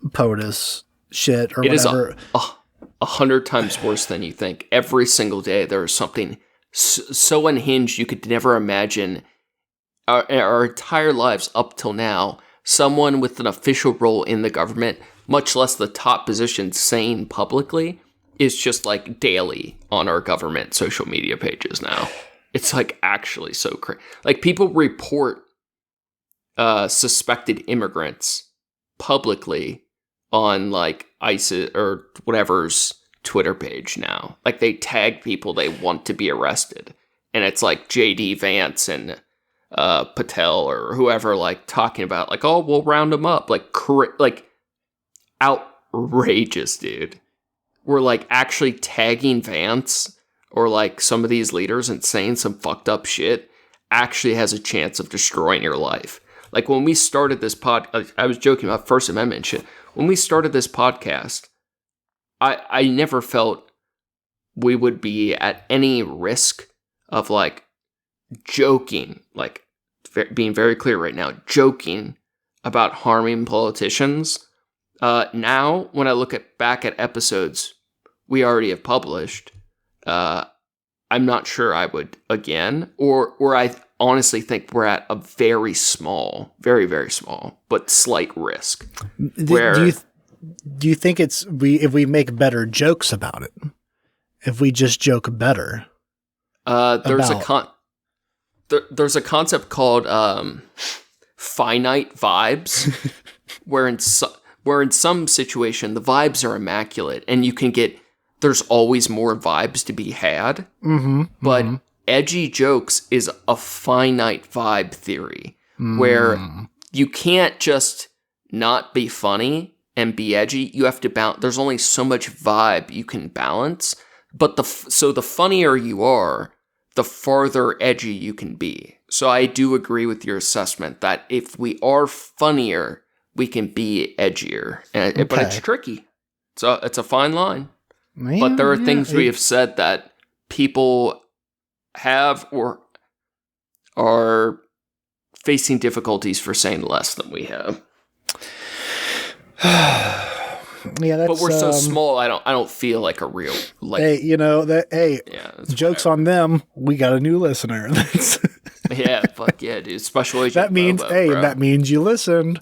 POTUS shit or whatever.
It is 100 times worse than you think. Every single day there is something so unhinged you could never imagine. Our entire lives up till now, someone with an official role in the government, much less the top position, saying publicly, is just like daily on our government social media pages now. It's like actually so crazy. Like people report suspected immigrants publicly on like ICE or whatever's Twitter page now. Like they tag people they want to be arrested. And it's like JD Vance and Patel or whoever like talking about like, oh, we'll round them up. Like outrageous, dude. We're like actually tagging Vance or like some of these leaders and saying some fucked up shit actually has a chance of destroying your life. Like when we started this I was joking about First Amendment shit. When we started this podcast, I never felt we would be at any risk of like joking, like being very clear right now, joking about harming politicians. Now, when I look back at episodes we already have published, I'm not sure I would again, or I honestly think we're at a very small, very, very small, but slight risk.
Do you think if we make better jokes about it, if we just joke better?
There's a concept called finite vibes, where in some situation the vibes are immaculate and you can get, there's always more vibes to be had. But edgy jokes is a finite vibe theory where you can't just not be funny and be edgy. You have to balance. There's only so much vibe you can balance. But the funnier you are, the farther edgy you can be. So I do agree with your assessment that if we are funnier, we can be edgier. But it's tricky. So it's a fine line.
Yeah,
but there are things we have said that people have or are facing difficulties for saying less than we have.
Yeah, that's,
but we're so small. I don't feel like a real like.
Hey, jokes on them. We got a new listener.
Yeah, fuck yeah, dude. Special agent.
That means
Bobo,
that means you listened.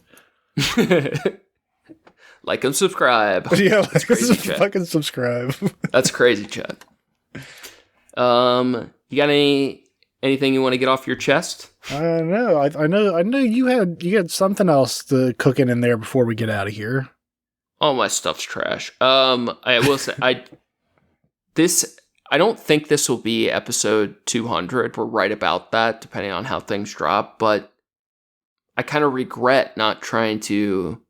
Like and subscribe.
Yeah,
that's crazy, Chet.
Fucking subscribe.
That's crazy, Chet. You got anything you want to get off your chest?
No, I know you had something else cooking in there before we get out of here.
All my stuff's trash. I will say I don't think this will be episode 200. We're right about that, depending on how things drop. But I kind of regret not trying to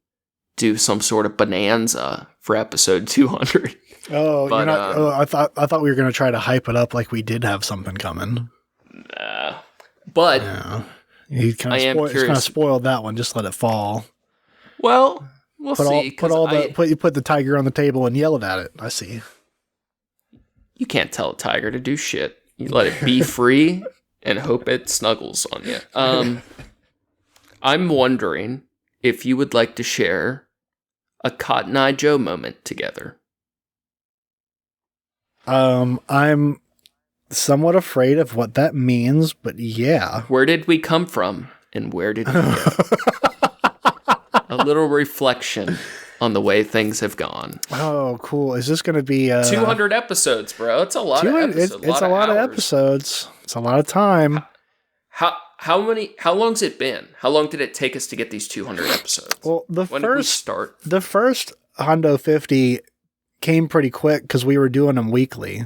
do some sort of bonanza for episode 200.
Oh,
but,
you're not. I thought we were going to try to hype it up like we did have something coming.
Nah, but
yeah. You kind of spoiled that one. Just let it fall.
Well, we'll see.
Put the tiger on the table and yell at it. I see.
You can't tell a tiger to do shit. You let it be free and hope it snuggles on you. I'm wondering if you would like to share a Cotton Eye Joe moment together.
I'm somewhat afraid of what that means, but yeah.
Where did we come from and where did we go? A little reflection on the way things have gone.
Oh, cool. Is this going to be
200 episodes, bro? It's a lot of episodes.
It's a lot of episodes. It's a lot of time.
How long's it been? How long did it take us to get these 200 episodes?
Well,
when did we start?
The first Hondo 50 came pretty quick because we were doing them weekly.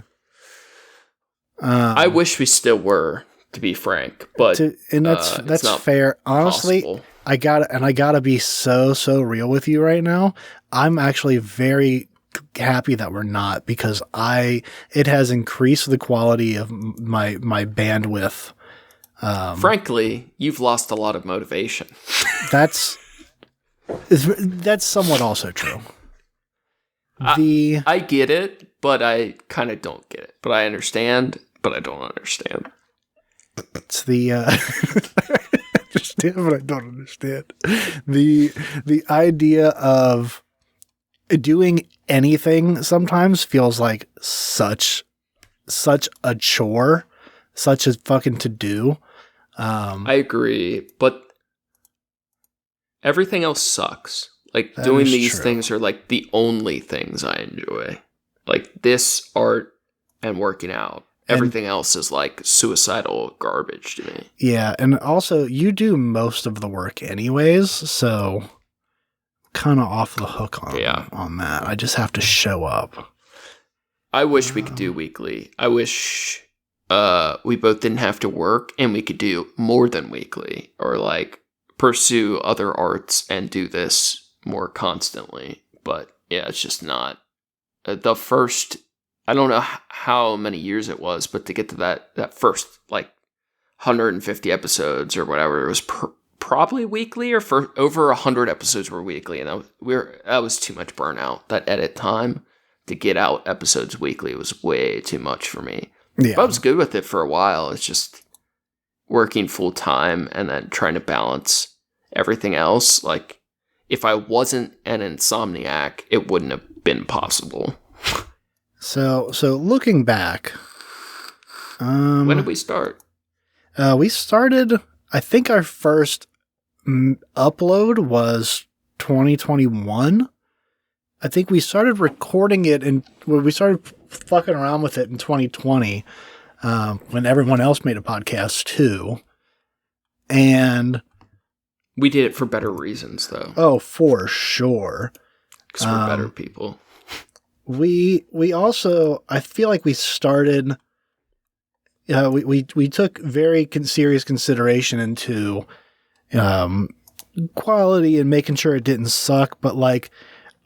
I wish we still were, to be frank, but
that's fair. Honestly,
possible.
I gotta be so real with you right now. I'm actually very happy that we're not, because it has increased the quality of my bandwidth.
Frankly, you've lost a lot of motivation. That's
somewhat also true.
I get it, but I kind of don't get it. But I understand, but I don't understand.
It's the understand, but I don't understand. The idea of doing anything sometimes feels like such a chore, such a fucking to do.
I agree, but everything else sucks. Like, doing these things are like the only things I enjoy. Like this, art, and working out. Everything else is like suicidal garbage to me.
Yeah, and also you do most of the work anyways, so kind of off the hook on that. I just have to show up.
I wish we could do weekly. I wish we both didn't have to work and we could do more than weekly, or like pursue other arts and do this more constantly. But yeah, it's just not. The first, I don't know how many years it was, but to get to that first like 150 episodes or whatever, it was probably weekly, or for over 100 episodes were weekly, and that was too much burnout. That edit time to get out episodes weekly was way too much for me.
Yeah.
But I was good with it for a while. It's just working full time and then trying to balance everything else. Like, if I wasn't an insomniac, it wouldn't have been possible.
So looking back,
when did we start?
We started, I think our first upload was 2021. I think we started recording it we started fucking around with it in 2020, when everyone else made a podcast too. And
we did it for better reasons, though.
Oh, for sure.
Because we're better people.
We also, I feel like we started, we took very serious consideration into quality and making sure it didn't suck, but like,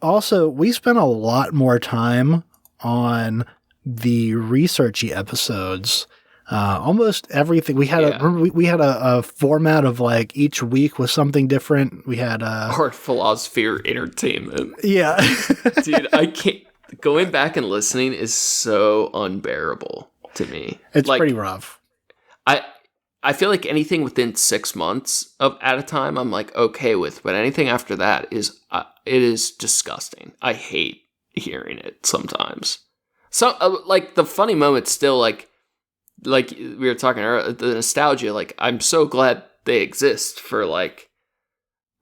also, we spent a lot more time on the researchy episodes. Almost everything. We had we had a format of like each week was something different. We had
Art, philosophy, or entertainment.
yeah.
Dude, I can't. Going back and listening is so unbearable to me.
It's
like,
pretty rough.
I feel like anything within 6 months at a time, I'm like okay with, but anything after that is it is disgusting. I hate hearing it sometimes. So like the funny moments still like we were talking earlier, the nostalgia. Like I'm so glad they exist for like.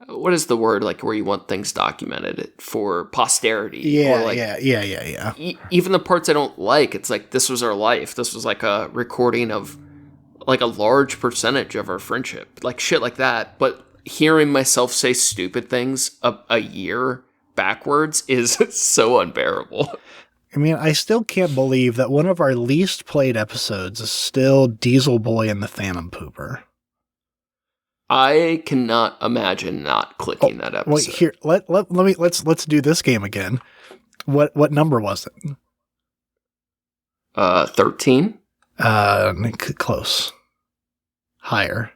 What is the word, like, where you want things documented for posterity?
Yeah,
or like,
yeah.
Even the parts I don't like, it's like, this was our life. This was like a recording of like a large percentage of our friendship. Like shit like that. But hearing myself say stupid things a year backwards is so unbearable.
I mean, I still can't believe that one of our least played episodes is still Diesel Boy and the Phantom Pooper.
I cannot imagine not clicking that episode.
Wait, here, let's do this game again. What number was it?
13.
Close. Higher.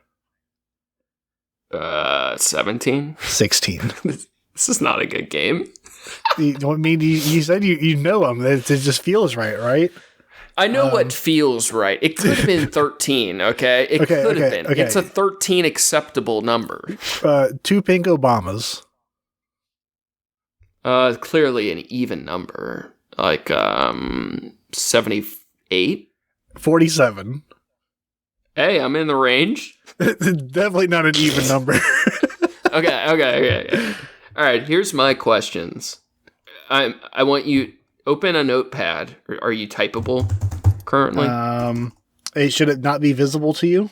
17.
16.
This is not a good game.
I mean, you said you know them. It just feels right?
I know what feels right. It could have been 13, okay? It could have been.
Okay.
It's a 13 acceptable number.
2 pink Obamas.
Clearly an even number. Like, 78?
47.
Hey, I'm in the range.
Definitely not an even number.
Okay. All right, here's my questions. I want you... Open a notepad. Are you typable currently?
Hey, should it not be visible to you?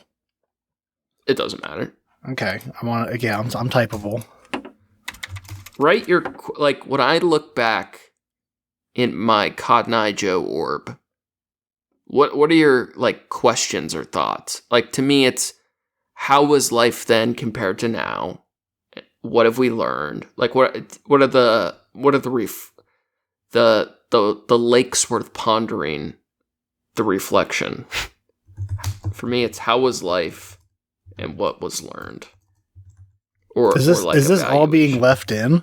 It doesn't matter.
Okay, I'm typable.
Write your like when I look back in my Cotton Eye Joe orb. What are your like questions or thoughts? Like to me, it's how was life then compared to now? What have we learned? Like what are the lakes worth pondering the reflection. For me, it's how was life and what was learned. Or
is this all being left in?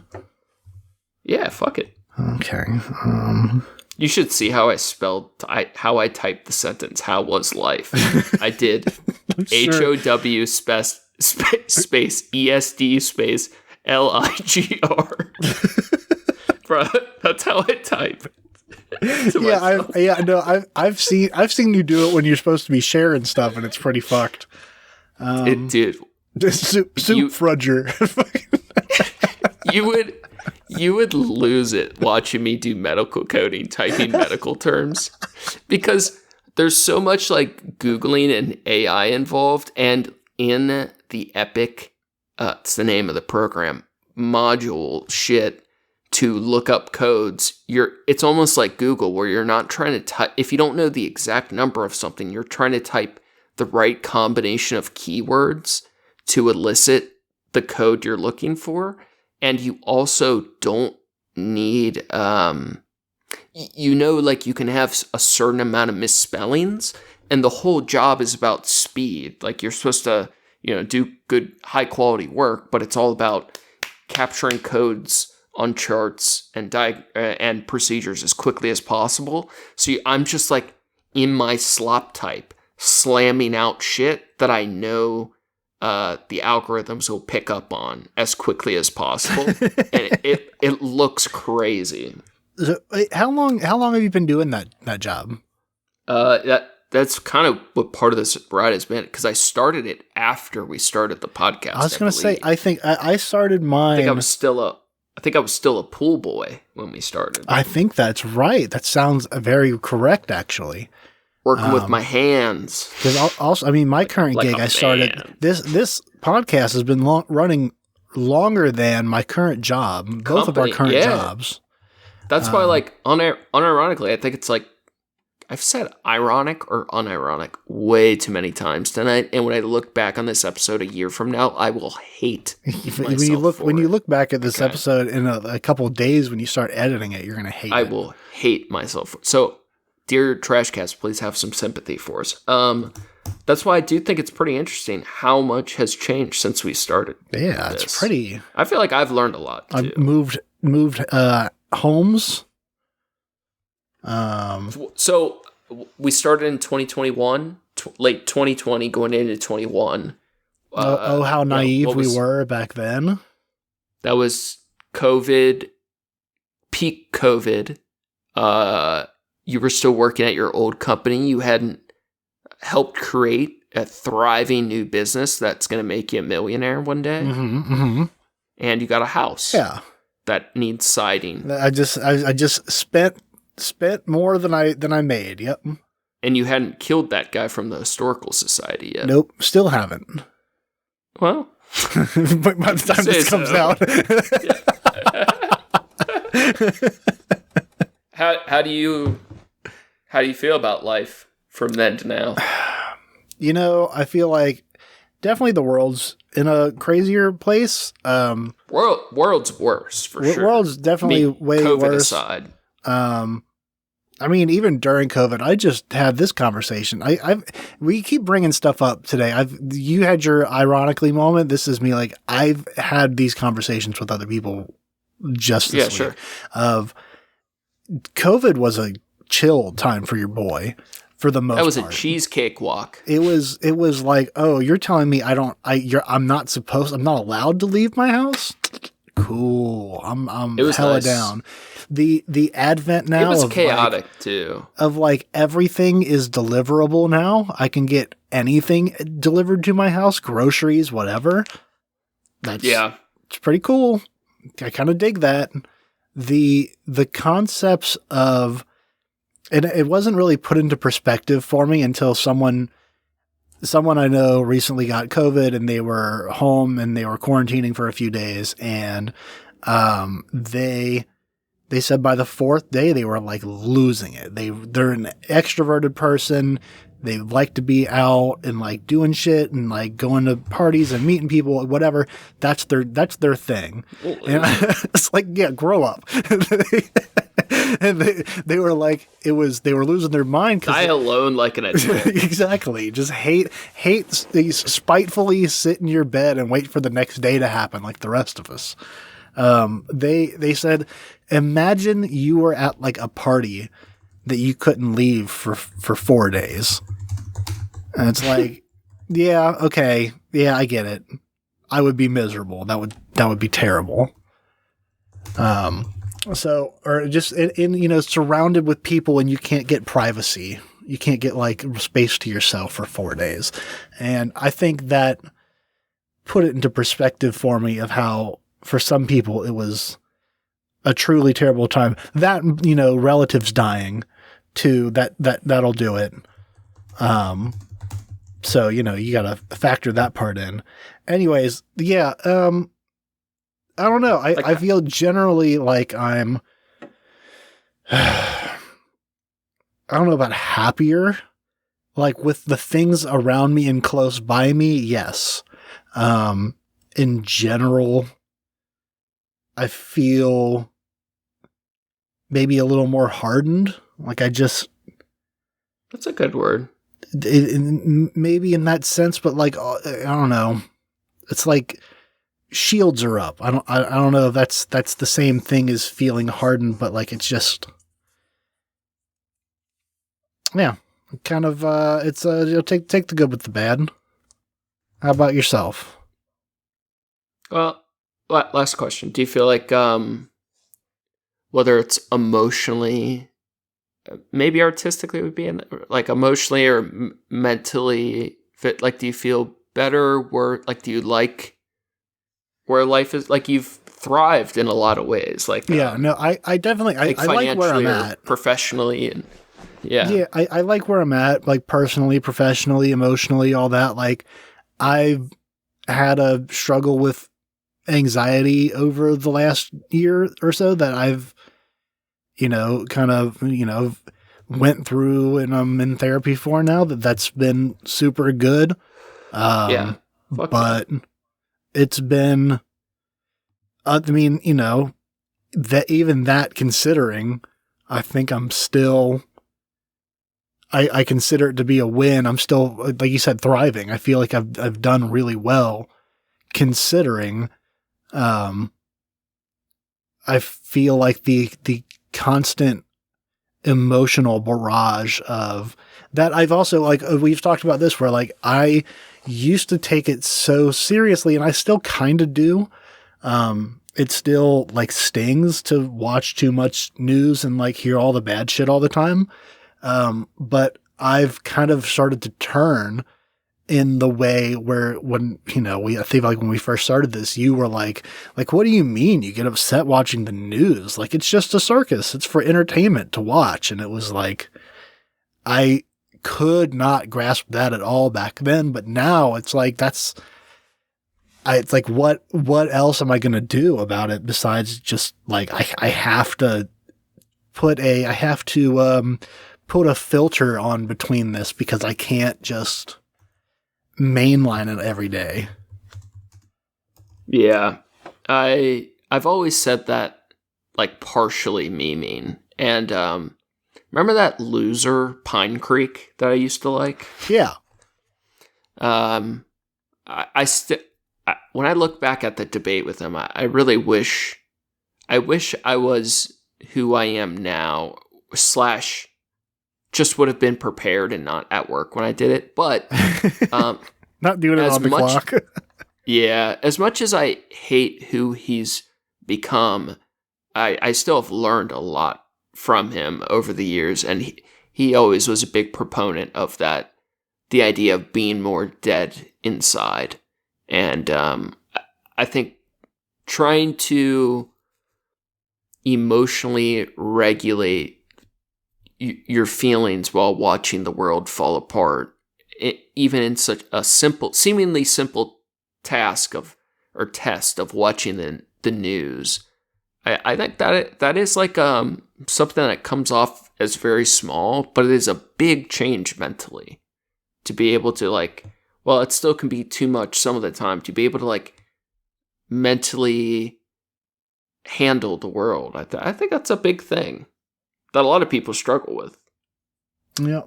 Yeah, fuck it.
Okay.
You should see how I typed the sentence. How was life? I did HOW space ESD space LIGR. Bro, that's how I type.
I've seen you do it when you're supposed to be sharing stuff, and it's pretty fucked.
Dude,
soup frudger.
you would lose it watching me do medical coding, typing medical terms, because there's so much like Googling and AI involved, and in the Epic, it's the name of the program, module shit. To look up codes, it's almost like Google where you're not trying to type, if you don't know the exact number of something, you're trying to type the right combination of keywords to elicit the code you're looking for. And you also don't need, like you can have a certain amount of misspellings, and the whole job is about speed. Like you're supposed to, do good, high quality work, but it's all about capturing codes on charts and procedures as quickly as possible. So I'm just like in my slop type, slamming out shit that I know the algorithms will pick up on as quickly as possible, and it looks crazy.
So, how long have you been doing that job?
That's kind of what part of this ride has been, because I started it after we started the podcast.
I was going to say, I think I started mine.
I think I was still a pool boy when we started.
I think that's right. That sounds very correct, actually.
Working with my hands.
Because also, I mean, my current gig, I started
man.
This podcast has been running longer than my current job. Both of our current jobs.
That's why, like, unironically, I think it's like I've said ironic or unironic way too many times tonight, and when I look back on this episode a year from now, I will hate myself
when you look back at this episode in a couple of days when you start editing it, you're going to hate it.
I will hate myself. So dear Trashcast, please have some sympathy for us. That's why I do think it's pretty interesting how much has changed since we started.
Yeah,
this.
it's pretty.
I feel like I've learned a lot too.
I've moved homes.
So we started in 2021, late 2020, going into 21.
How naive we were back then.
That was COVID, peak COVID. You were still working at your old company. You hadn't helped create a thriving new business that's going to make you a millionaire one day. And you got a house.
Yeah.
That needs siding.
I just spent more than I made. Yep.
And you hadn't killed that guy from the historical society yet.
Nope, still haven't.
Well,
but by the time this comes out,
how do you feel about life from then to now?
You know, I feel like definitely the world's in a crazier place.
World's worse for sure.
World's definitely way
COVID
worse.
Aside.
I mean, even during COVID, I just had this conversation. We keep bringing stuff up today. You had your ironically moment. This is me. Like, I've had these conversations with other people just this week.
Sure.
Of COVID was a chill time for your boy for the most part.
That was a cheesecake walk.
It was like, oh, you're telling me I'm not allowed to leave my house? Cool. I'm hella
nice.
down. The advent now.
It was
of
chaotic too.
Of like everything is deliverable now. I can get anything delivered to my house, groceries, whatever. It's pretty cool. I kind of dig that. The concepts of, and it wasn't really put into perspective for me until someone I know recently got COVID and they were home and they were quarantining for a few days, and they said by the fourth day they were like losing it. They're an extroverted person. They like to be out and like doing shit and like going to parties and meeting people, whatever. That's their thing. And it's like, yeah, grow up. And they were like, they were losing their mind.
Die alone like an adult.
Exactly. Just hate, spitefully sit in your bed and wait for the next day to happen like the rest of us. They said, imagine you were at like a party that you couldn't leave for 4 days. And it's like, yeah, okay. Yeah, I get it. I would be miserable. That would be terrible. So, or just in surrounded with people and you can't get privacy. You can't get like space to yourself for 4 days. And I think that put it into perspective for me of how, for some people, it was a truly terrible time. That, relatives dying too, that'll do it. So, you gotta factor that part in. Anyways, yeah, I don't know. I feel generally like I'm, I don't know about happier, like with the things around me and close by me. Yes. In general, I feel maybe a little more hardened. Like that's
a good word.
Maybe in that sense, but like, I don't know. It's like shields are up. I don't know if that's the same thing as feeling hardened, but like, it's just, yeah, kind of, it's take the good with the bad. How about yourself?
Well, last question. Do you feel like, whether it's emotionally, maybe artistically would be like emotionally or mentally fit, like, do you feel better? Do you like where life is? Like, you've thrived in a lot of ways. Like,
yeah, no, I definitely, I like where I'm at
professionally. And yeah,
I like where I'm at, like personally, professionally, emotionally, all that. Like, I've had a struggle with anxiety over the last year or so that I've, kind of, went through and I'm in therapy for now. That's been super good. But it's been, I mean, that even that considering, I think I'm still I consider it to be a win. I'm still, like you said, thriving. I feel like I've done really well considering. I feel like the constant emotional barrage of that. I've also, like, we've talked about this where, like, I used to take it so seriously, and I still kind of do. It still, like, stings to watch too much news and, like, hear all the bad shit all the time. But I've kind of started to turn in the way where when, I think like when we first started this, you were like, what do you mean you get upset watching the news? Like, it's just a circus. It's for entertainment to watch. And it was like, I could not grasp that at all back then. But now it's like, it's like, what else am I going to do about it besides just like, I have to put a filter on between this because I can't just mainline it every day.
Yeah. I've always said that, like, partially memeing. And remember that loser Pine Creek that I used to like?
Yeah.
When I look back at the debate with him, I really wish I was who I am now, / just would have been prepared and not at work when I did it. But
not doing it on the clock.
Yeah, as much as I hate who he's become, I still have learned a lot from him over the years, and he always was a big proponent of that, the idea of being more dead inside. And I think trying to emotionally regulate your feelings while watching the world fall apart, even in such a seemingly simple test of watching the news. I think that is like something that comes off as very small, but it is a big change mentally to be able to, like, well, it still can be too much some of the time, to be able to, like, mentally handle the world. I think that's a big thing that a lot of people struggle with.
Yeah.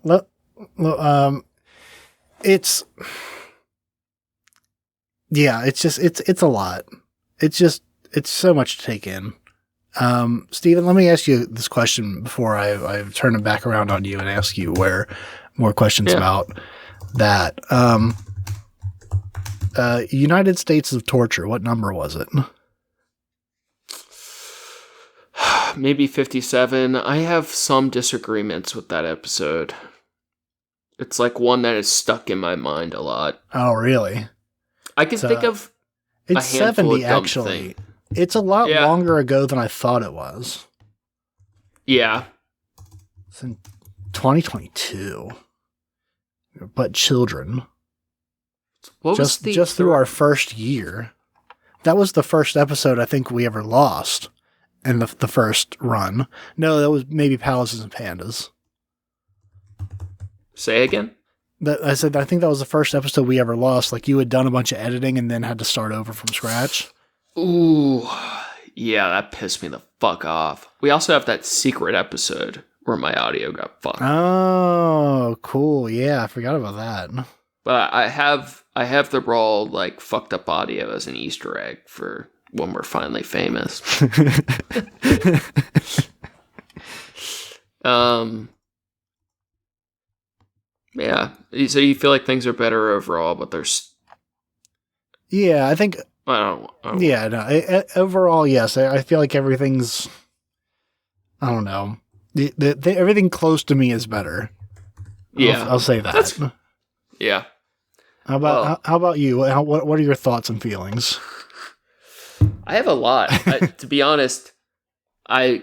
It's a lot. It's so much to take in. Steven, let me ask you this question before I turn it back around on you and ask you more questions about that. United States of Torture, what number was it?
Maybe 57. I have some disagreements with that episode. It's like one that is stuck in my mind a lot.
Oh, really?
I can think of
it's 70 actually. It's a lot longer ago than I thought it was.
Yeah.
It's in 2022. But children. Just through our first year. That was the first episode I think we ever lost in the first run. No, that was maybe Palaces and Pandas.
Say again?
I said I think that was the first episode we ever lost. Like, you had done a bunch of editing and then had to start over from scratch.
Ooh, yeah, that pissed me the fuck off. We also have that secret episode where my audio got fucked.
Oh, cool. Yeah, I forgot about that.
But I have the raw, like, fucked up audio as an Easter egg for when we're finally famous. Yeah. So you feel like things are better overall, but there's...
Yeah, I think...
I don't
yeah, no. Overall, yes. I feel like everything's... I don't know. Everything close to me is better.
Yeah.
I'll say that.
Yeah.
How about you? What are your thoughts and feelings?
I have a lot. To be honest, I'll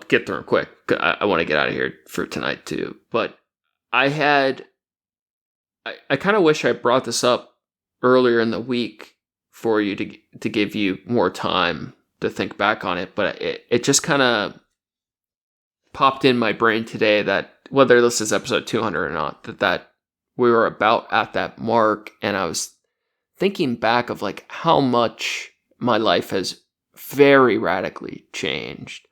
get through them quick. I want to get out of here for tonight too. But I kind of wish I brought this up earlier in the week for you to give you more time to think back on it. But it just kind of popped in my brain today that whether this is episode 200 or not, that we were about at that mark, and I was thinking back of, like, how much my life has very radically changed.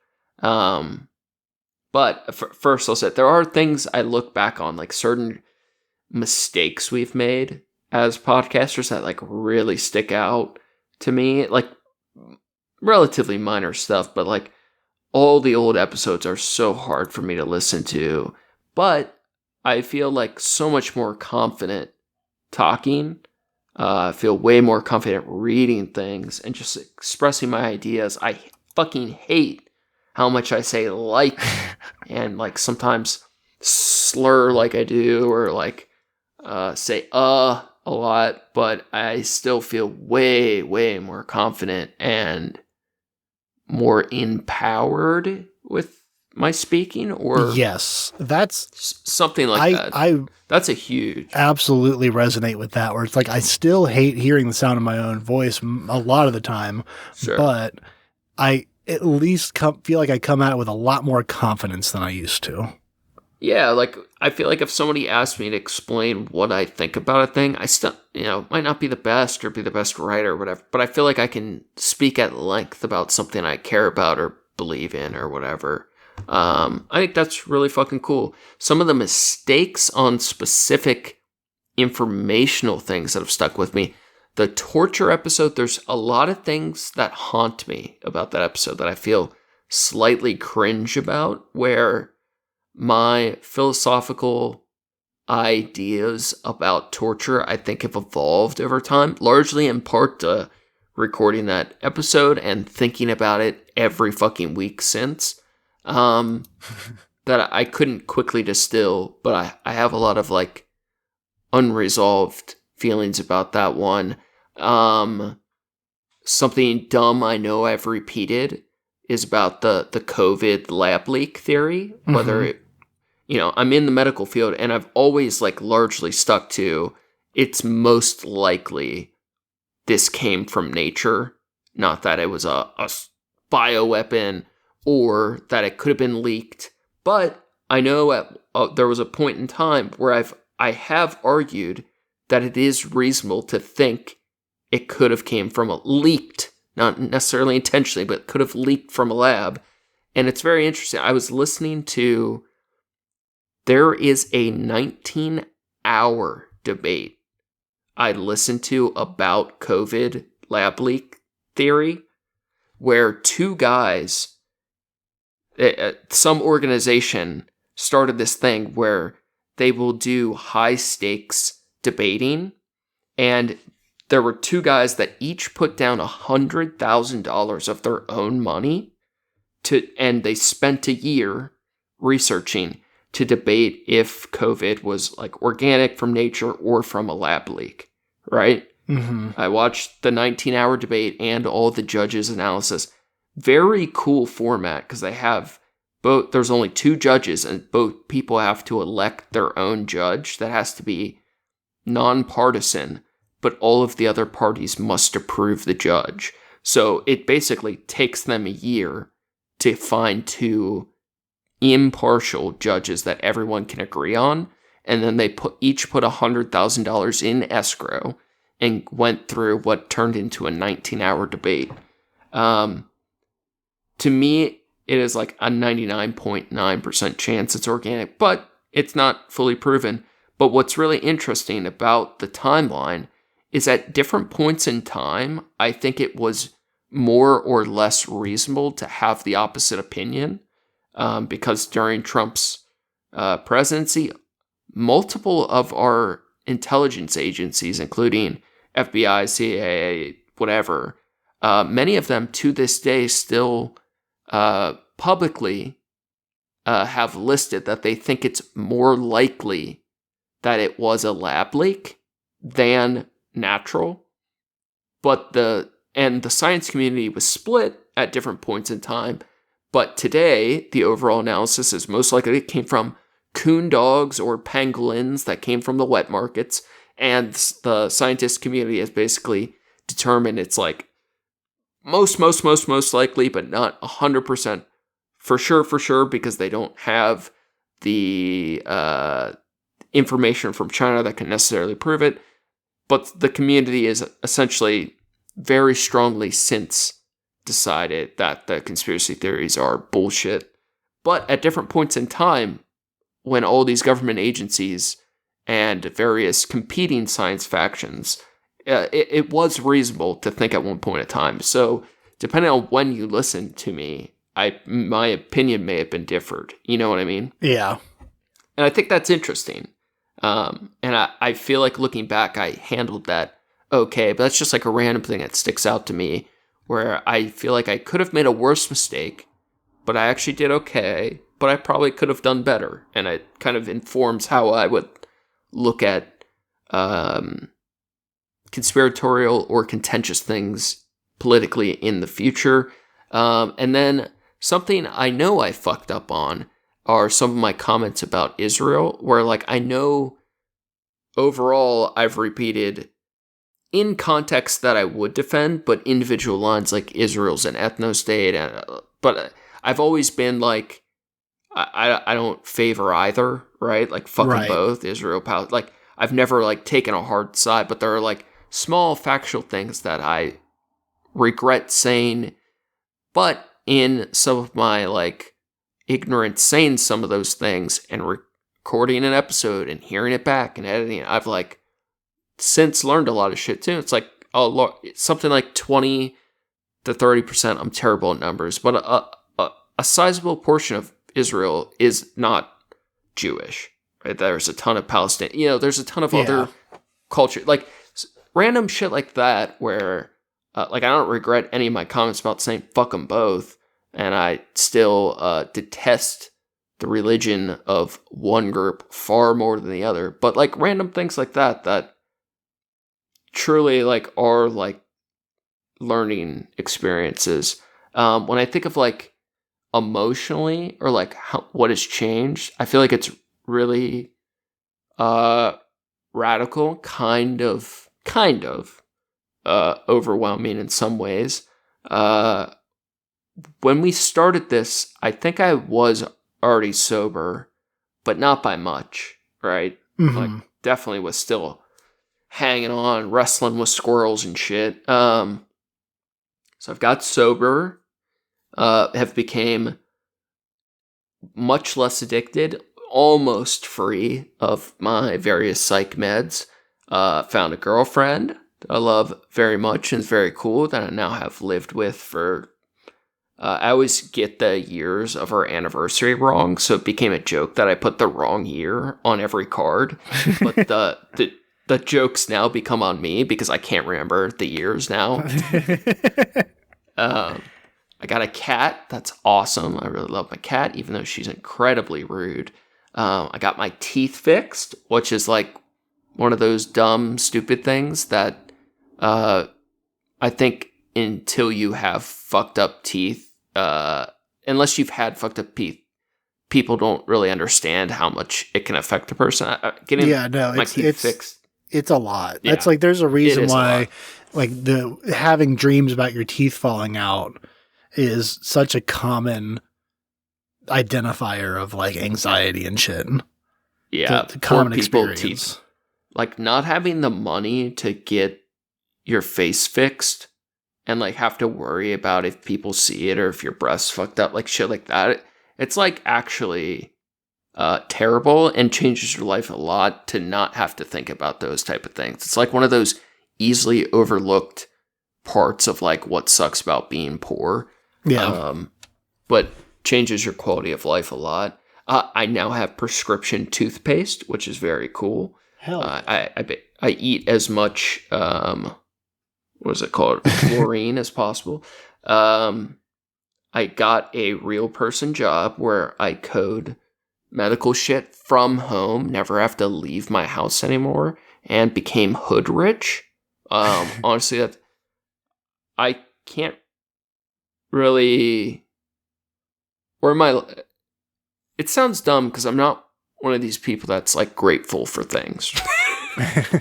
But first, I'll say there are things I look back on, like certain mistakes we've made as podcasters that like really stick out to me. Like relatively minor stuff, but like all the old episodes are so hard for me to listen to. But I feel like so much more confident talking. I feel way more confident reading things and just expressing my ideas. I fucking hate how much I say like and like sometimes slur like I do or like say a lot, but I still feel way, way more confident and more empowered with my speaking or
yes, that's
something like that. That's a huge.
Absolutely resonate with that, where it's like I still hate hearing the sound of my own voice a lot of the time,
Sure.
but I at least feel like I come at it with a lot more confidence than I used to.
Yeah, like I feel like if somebody asked me to explain what I think about a thing, I still, might not be the best or be the best writer or whatever, but I feel like I can speak at length about something I care about or believe in or whatever. I think that's really fucking cool. Some of the mistakes on specific informational things that have stuck with me. The torture episode, there's a lot of things that haunt me about that episode that I feel slightly cringe about, where my philosophical ideas about torture, I think, have evolved over time, largely in part to recording that episode and thinking about it every fucking week since. That I couldn't quickly distill, but I have a lot of like unresolved feelings about that one. Something dumb I know I've repeated is about the COVID lab leak theory, whether it, I'm in the medical field and I've always like largely stuck to it's most likely this came from nature, not that it was a bioweapon or that it could have been leaked. But I know there was a point in time where I have argued that it is reasonable to think it could have came from a leaked, not necessarily intentionally, but could have leaked from a lab. And it's very interesting. I was listening to, there is a 19-hour debate I listened to about COVID lab leak theory, where two guys, some organization started this thing where they will do high stakes debating, and there were two guys that each put down $100,000 of their own money and they spent a year researching to debate if COVID was like organic from nature or from a lab leak, right?
Mm-hmm.
I watched the 19-hour debate and all the judges' analysis. Very cool format because they have both, there's only two judges and both people have to elect their own judge that has to be nonpartisan, but all of the other parties must approve the judge. So it basically takes them a year to find two impartial judges that everyone can agree on, and then they each put $100,000 in escrow and went through what turned into a 19-hour debate. To me, it is like a 99.9% chance it's organic, but it's not fully proven. But what's really interesting about the timeline is at different points in time, I think it was more or less reasonable to have the opposite opinion. Because during Trump's presidency, multiple of our intelligence agencies, including FBI, CIA, whatever, many of them to this day still publicly have listed that they think it's more likely that it was a lab leak than natural. But the science community was split at different points in time. But today, the overall analysis is most likely it came from coon dogs or pangolins that came from the wet markets. And the scientist community has basically determined it's like most likely, but not 100% for sure, because they don't have the information from China that can necessarily prove it. But the community is essentially very strongly since decided that the conspiracy theories are bullshit. But at different points in time, when all these government agencies and various competing science factions, it was reasonable to think at one point in time. So depending on when you listen to me, my opinion may have been differed. You know what I mean?
Yeah.
And I think that's interesting. And I feel like looking back, I handled that okay, but that's just like a random thing that sticks out to me where I feel like I could have made a worse mistake, but I actually did okay, but I probably could have done better. And it kind of informs how I would look at conspiratorial or contentious things politically in the future. And then something I know I fucked up on are some of my comments about Israel, where like I know overall I've repeated in context that I would defend, but individual lines like Israel's an ethno-state, but I've always been like, I don't favor either, right? Like fucking
Right.
both, Israel, Palestine. Like I've never like taken a hard side, but there are like small factual things that I regret saying, but in some of my like ignorance saying some of those things and recording an episode and hearing it back and editing it, I've like since learned a lot of shit too. It's like something like 20 to 30%. I'm terrible at numbers, but a sizable portion of Israel is not Jewish. Right? There's a ton of Palestinian. There's a ton of other culture, like random shit like that. Where like I don't regret any of my comments about saying fuck them both, and I still detest the religion of one group far more than the other. But like random things like that truly like are like learning experiences. When I think of like emotionally or like what has changed, I feel like it's really radical, kind of overwhelming in some ways. When we started this, I think I was already sober, but not by much, right?
Mhm.
Like definitely was still hanging on, wrestling with squirrels and shit. So I've got sober, have became much less addicted, almost free of my various psych meds. Found a girlfriend that I love very much and is very cool that I now have lived with for... I always get the years of our anniversary wrong, so it became a joke that I put the wrong year on every card. But the jokes now become on me because I can't remember the years now. I got a cat. That's awesome. I really love my cat, even though she's incredibly rude. I got my teeth fixed, which is like one of those dumb, stupid things that I think until you have fucked up teeth, unless you've had fucked up teeth, people don't really understand how much it can affect a person. Getting my teeth fixed.
It's a lot.
Yeah.
That's like, there's a reason why,
a
like having dreams about your teeth falling out is such a common identifier of like anxiety and shit.
Yeah,
the common
poor people,
experience.
teeth. Like not having the money to get your face fixed and like have to worry about if people see it or if your breast's fucked up, like shit like that. It's like actually terrible and changes your life a lot to not have to think about those type of things. It's like one of those easily overlooked parts of like what sucks about being poor.
Yeah.
But changes your quality of life a lot. I now have prescription toothpaste, which is very cool.
Hell.
I eat as much what is it called, fluorine as possible. I got a real person job where I code medical shit from home, never have to leave my house anymore, and became hood rich. Honestly, that I can't really. It sounds dumb because I'm not one of these people that's like grateful for things.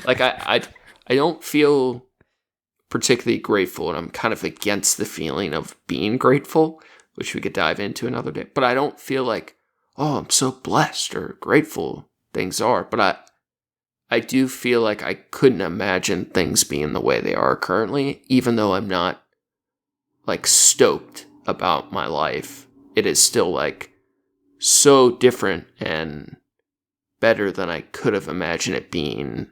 Like I don't feel particularly grateful, and I'm kind of against the feeling of being grateful, which we could dive into another day. But I don't feel like, oh, I'm so blessed or grateful things are. But I do feel like I couldn't imagine things being the way they are currently, even though I'm not like stoked about my life. It is still like so different and better than I could have imagined it being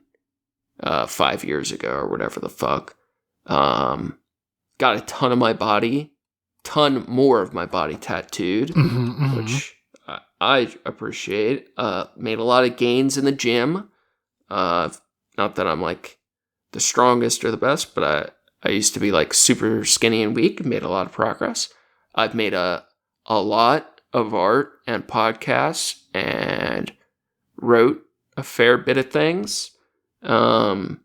5 years ago or whatever the fuck. Got a ton more of my body tattooed, which I appreciate. Made a lot of gains in the gym. Not that I'm like the strongest or the best, but I used to be like super skinny and weak. Made a lot of progress. I've made a lot of art and podcasts and wrote a fair bit of things. I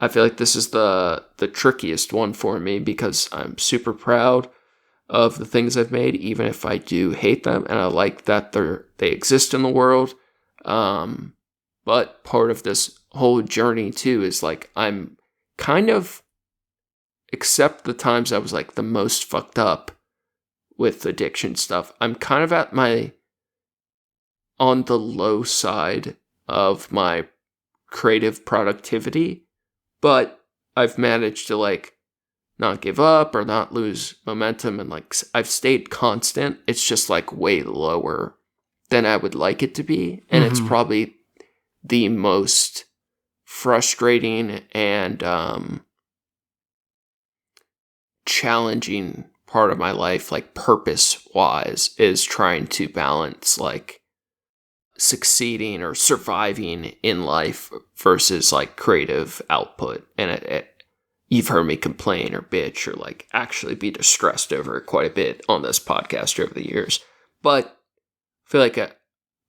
feel like this is the trickiest one for me because I'm super proud of the things I've made, even if I do hate them, and I like that they exist in the world. But part of this whole journey too is like I'm kind of, except the times I was like the most fucked up with addiction stuff, I'm kind of on the low side of my creative productivity, but I've managed to like not give up or not lose momentum, and like I've stayed constant. It's just like way lower than I would like it to be, and it's probably the most frustrating and challenging part of my life, like purpose wise, is trying to balance like succeeding or surviving in life versus like creative output. And you've heard me complain or bitch or like actually be distressed over it quite a bit on this podcast over the years, but I feel like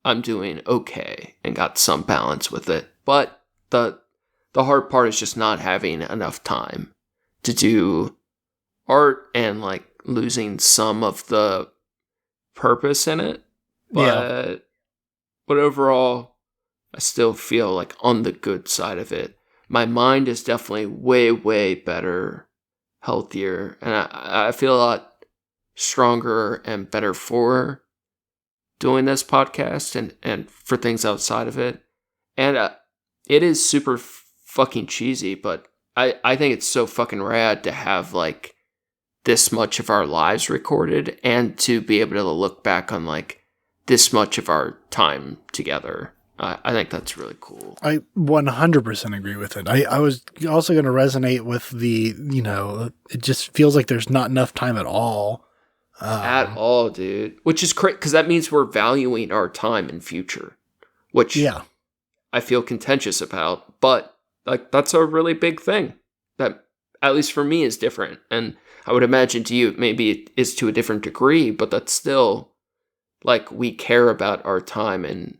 I'm doing okay and got some balance with it. But the hard part is just not having enough time to do art and like losing some of the purpose in it. But overall, I still feel like on the good side of it. My mind is definitely way, way better, healthier, and I feel a lot stronger and better for doing this podcast and for things outside of it. And it is super fucking cheesy, but I think it's so fucking rad to have like this much of our lives recorded and to be able to look back on like this much of our time together. I think that's really cool.
I 100% agree with it. I was also going to resonate with it just feels like there's not enough time at all.
At all, dude. Which is crazy, because that means we're valuing our time in future, which I feel contentious about. But like that's a really big thing that, at least for me, is different. And I would imagine to you, maybe it is to a different degree, but that's still like we care about our time and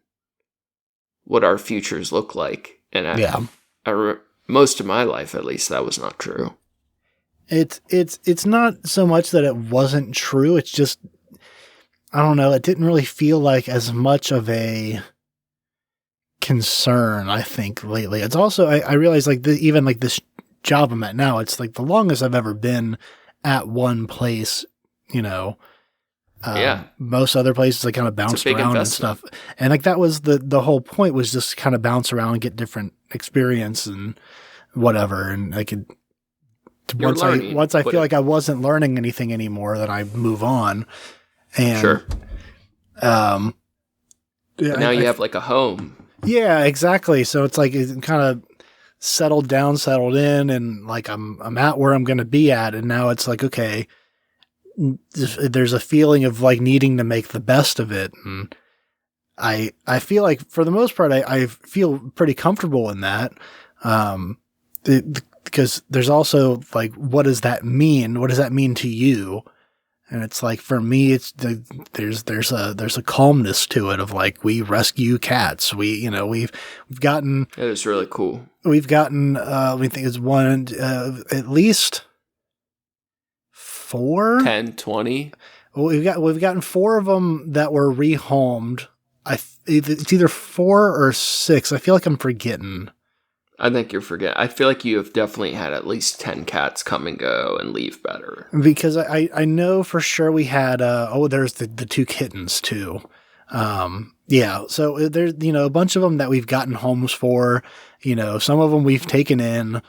what our futures look like. And most of my life, at least, that was not true.
It's not so much that it wasn't true. It's just, I don't know. It didn't really feel like as much of a concern, I think, lately. It's also, I realize like even like this job I'm at now, it's like the longest I've ever been at one place, most other places I kind of bounced around and stuff. And like that was the whole point, was just kind of bounce around and get different experience and whatever. And I could, once I feel like I wasn't learning anything anymore, then I move on. And
sure. Now you have like a home.
Yeah, exactly. So it's like it kind of settled in, and like I'm at where I'm going to be at. And now it's like, okay, there's a feeling of like needing to make the best of it. And I feel like for the most part, I feel pretty comfortable in that. Because there's also like, what does that mean? What does that mean to you? And it's like, for me, it's there's a calmness to it of like, we rescue cats. We've gotten,
it is really cool.
We've gotten, we think it's one, at least 4,
10, 20.
Well, we've gotten 4 of them that were rehomed. It's either 4 or 6. I feel like I'm forgetting.
I think you're forgetting. I feel like you have definitely had at least 10 cats come and go and leave better.
Because I know for sure we had, there's the 2 kittens too. So there's, a bunch of them that we've gotten homes for, some of them we've taken in,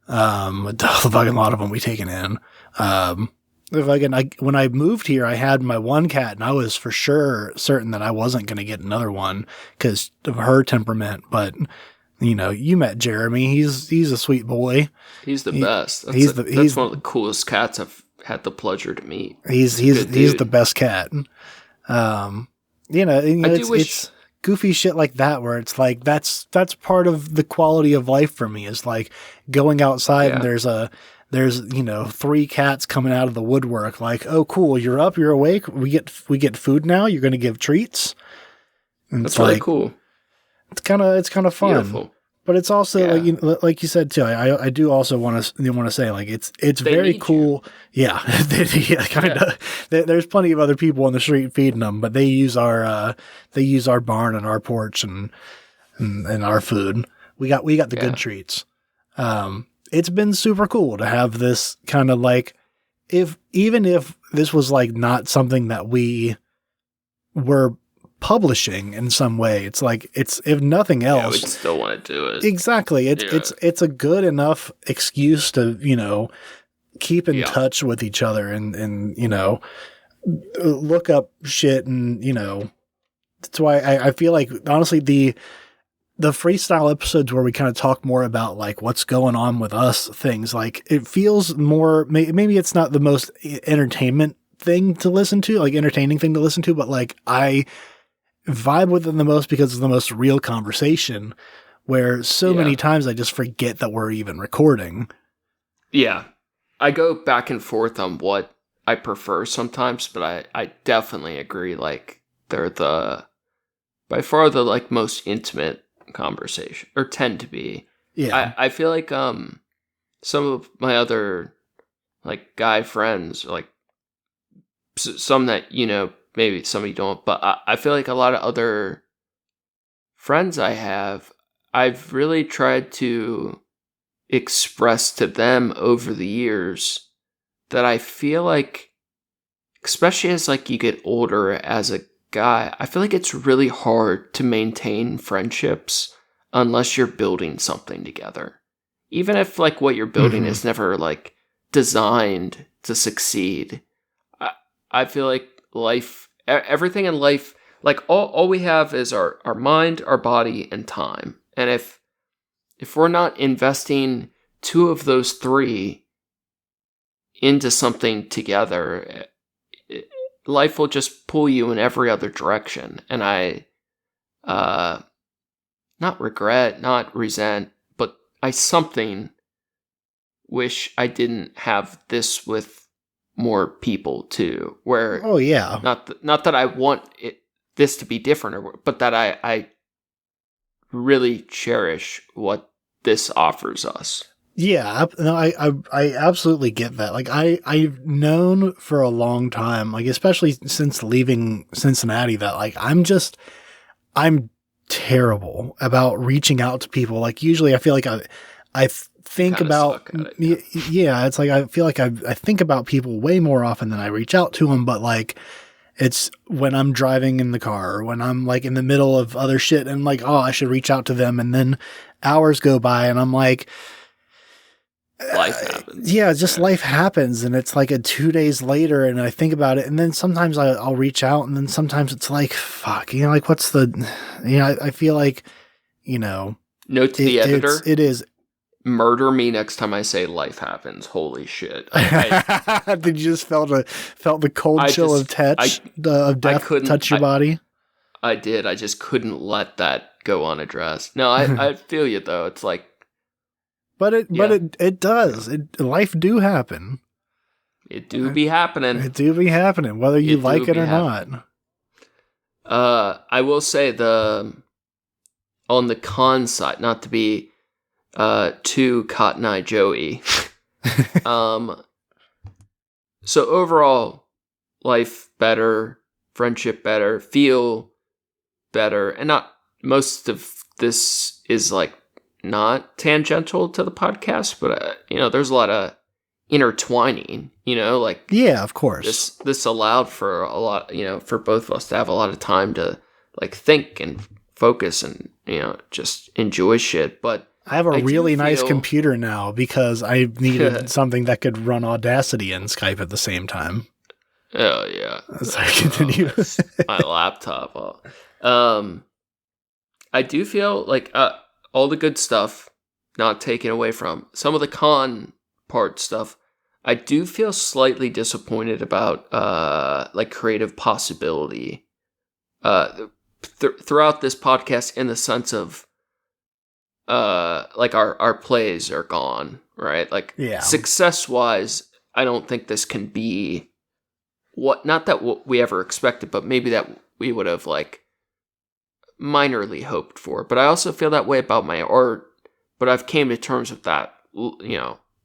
a fucking lot of them we've taken in. if when I moved here, I had my one cat, and I was for sure certain that I wasn't going to get another one because of her temperament. But you met Jeremy. He's a sweet boy.
He's the best. That's one of the coolest cats I've had the pleasure to meet.
He's the best cat. It's goofy shit like that where it's like that's part of the quality of life for me is like going outside and there's 3 cats coming out of the woodwork like, oh cool, you're up, you're awake, we get food now, you're going to give treats. And
that's really cool.
It's kind of fun. Beautiful. But it's also like you said too. I do also want to say like it's very cool. You. Yeah, kind of. There's plenty of other people on the street feeding them, but they use our barn and our porch and our food. We got the good treats. It's been super cool to have this kind of like even if this was like not something that we were publishing in some way, it's like it's if nothing else,
we'd still want to do it.
Exactly. It's a good enough excuse to keep in touch with each other and look up shit and that's why I feel like honestly the freestyle episodes where we kind of talk more about like what's going on with us things, like it feels more maybe it's not the most entertainment thing to listen to, like entertaining thing to listen to, but like I vibe with them the most because it's the most real conversation where so many times I just forget that we're even recording. Yeah.
I go back and forth on what I prefer sometimes, but I definitely agree. Like they're by far the like most intimate conversation or tend to be.
Yeah.
I feel like, some of my other like guy friends, like some that, maybe some of you don't, but I feel like a lot of other friends I have, I've really tried to express to them over the years that I feel like, especially as like you get older as a guy, I feel like it's really hard to maintain friendships unless you're building something together. Even if like what you're building is never like designed to succeed. I feel like everything in life, like all we have is our mind, our body, and time. And if we're not investing 2 of those 3 into something together, life will just pull you in every other direction. And I, not regret, not resent, but I something wish I didn't have this with more people too, where not that I want this to be different, but that I really cherish what this offers us.
Yeah, no, I absolutely get that. Like I've known for a long time, like especially since leaving Cincinnati, that like I'm terrible about reaching out to people. Like usually I feel like I think about it's like I feel like I think about people way more often than I reach out to them, but like it's when I'm driving in the car or when I'm like in the middle of other shit and like, oh, I should reach out to them, and then hours go by and I'm like,
life happens.
Life happens, and it's like 2 days later and I think about it, and then sometimes I'll reach out, and then sometimes it's like, fuck, like what's the I feel like note
to the editor,
it is
murder me next time I say life happens. Holy shit.
Did you just felt the cold chill of death touch your body?
I did. I just couldn't let that go unaddressed. No, I feel you though. It's like,
but it does. Life do happen.
It do be happening.
It do be happening, whether you like it or not.
I will say on the con side, not to be too Cotton Eye Joey. So overall, life better, friendship better, feel better, and not most of this is like not tangential to the podcast, but there's a lot of intertwining. Like
of course,
this allowed for a lot, for both of us to have a lot of time to like think and focus and just enjoy shit, but.
I have a
I do
really nice
feel-
computer now because I needed something that could run Audacity and Skype at the same time.
Oh yeah.
As I continue.
That's my laptop. I do feel like all the good stuff, not taken away from some of the con part stuff. I do feel slightly disappointed about like creative possibility throughout this podcast, in the sense of like our plays are gone, right? Like success wise, I don't think this can be not that what we ever expected, but maybe that we would have like minorly hoped for. But I also feel that way about my art, but I've came to terms with that,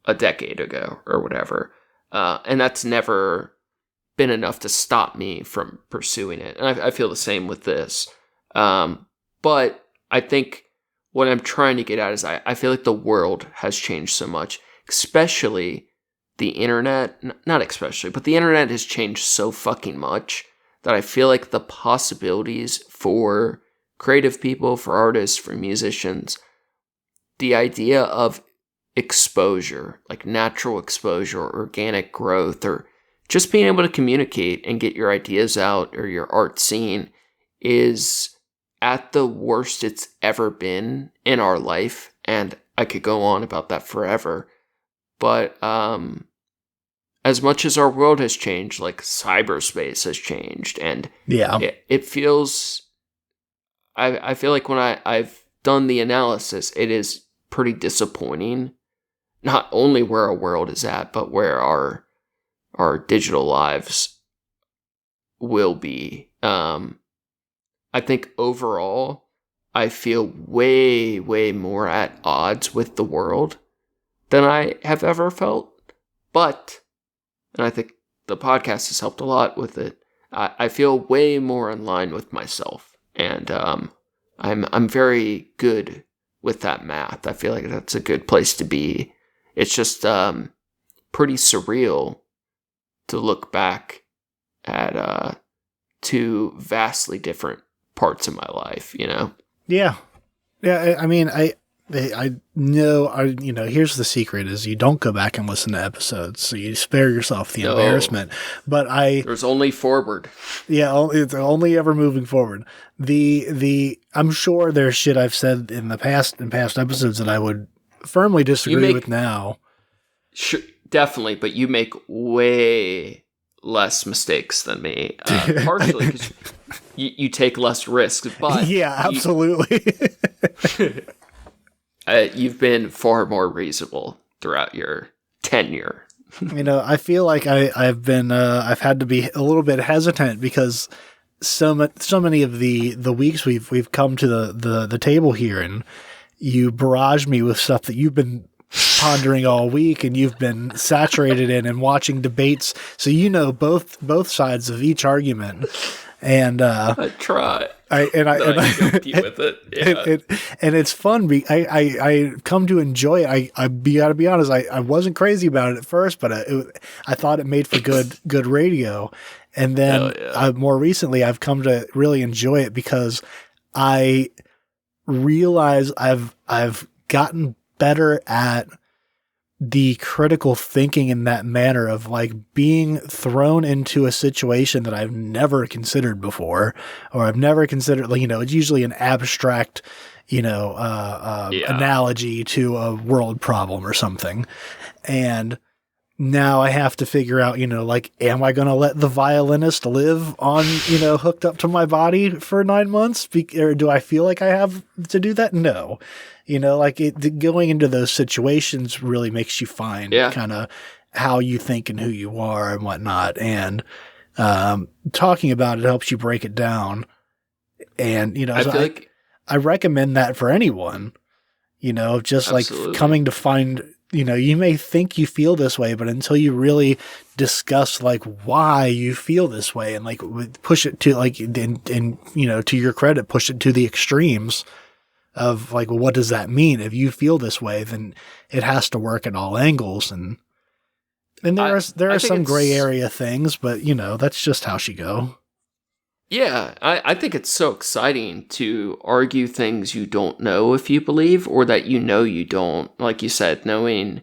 a decade ago or whatever. And that's never been enough to stop me from pursuing it. And I feel the same with this. But I think what I'm trying to get at is I feel like the world has changed so much, especially the internet. Not especially, but the internet has changed so fucking much that I feel like the possibilities for creative people, for artists, for musicians, the idea of exposure, like natural exposure, or organic growth, or just being able to communicate and get your ideas out or your art seen, is at the worst it's ever been in our life. And I could go on about that forever. But as much as our world has changed, like cyberspace has changed, and it feels, I feel like when I've done the analysis, it is pretty disappointing, not only where our world is at, but where our digital lives will be. I think overall, I feel way, way more at odds with the world than I have ever felt. But, and I think the podcast has helped a lot with it, I feel way more in line with myself. And I'm very good with that math. I feel like that's a good place to be. It's just pretty surreal to look back at two vastly different parts of my life,
Yeah. I mean, I know, here's the secret is you don't go back and listen to episodes, so you spare yourself the embarrassment. But there's
only forward.
Yeah, it's only ever moving forward. I'm sure there's shit I've said in past episodes that I would firmly disagree with now.
Sure, definitely, but you make way less mistakes than me. Partially because you take less risks, but
yeah, absolutely.
You've been far more reasonable throughout your tenure.
I feel like I've had to be a little bit hesitant because so many of the weeks we've come to the table here, and you barrage me with stuff that you've been pondering all week and you've been saturated in and watching debates, so both sides of each argument. And
I try. I joked you with it. Yeah.
And it's fun. I come to enjoy it. I gotta be honest. I wasn't crazy about it at first, but I thought it made for good radio. And then more recently, I've come to really enjoy it because I realize I've gotten better at the critical thinking in that manner of like being thrown into a situation that I've never considered before, or I've never considered, it's usually an abstract, analogy to a world problem or something. And now I have to figure out, am I going to let the violinist live on, hooked up to my body for 9 months? Or do I feel like I have to do that? No. Going into those situations really makes you find kind of how you think and who you are and whatnot. And talking about it helps you break it down. And, I recommend that for anyone, just
Absolutely.
Like coming to find, you may think you feel this way, but until you really discuss like why you feel this way and like push it to like, and to your credit, push it to the extremes of like, well, what does that mean? If you feel this way, then it has to work at all angles. And there are some gray area things, but that's just how she go.
Yeah, I think it's so exciting to argue things you don't know if you believe, or that you know you don't. Like you said, knowing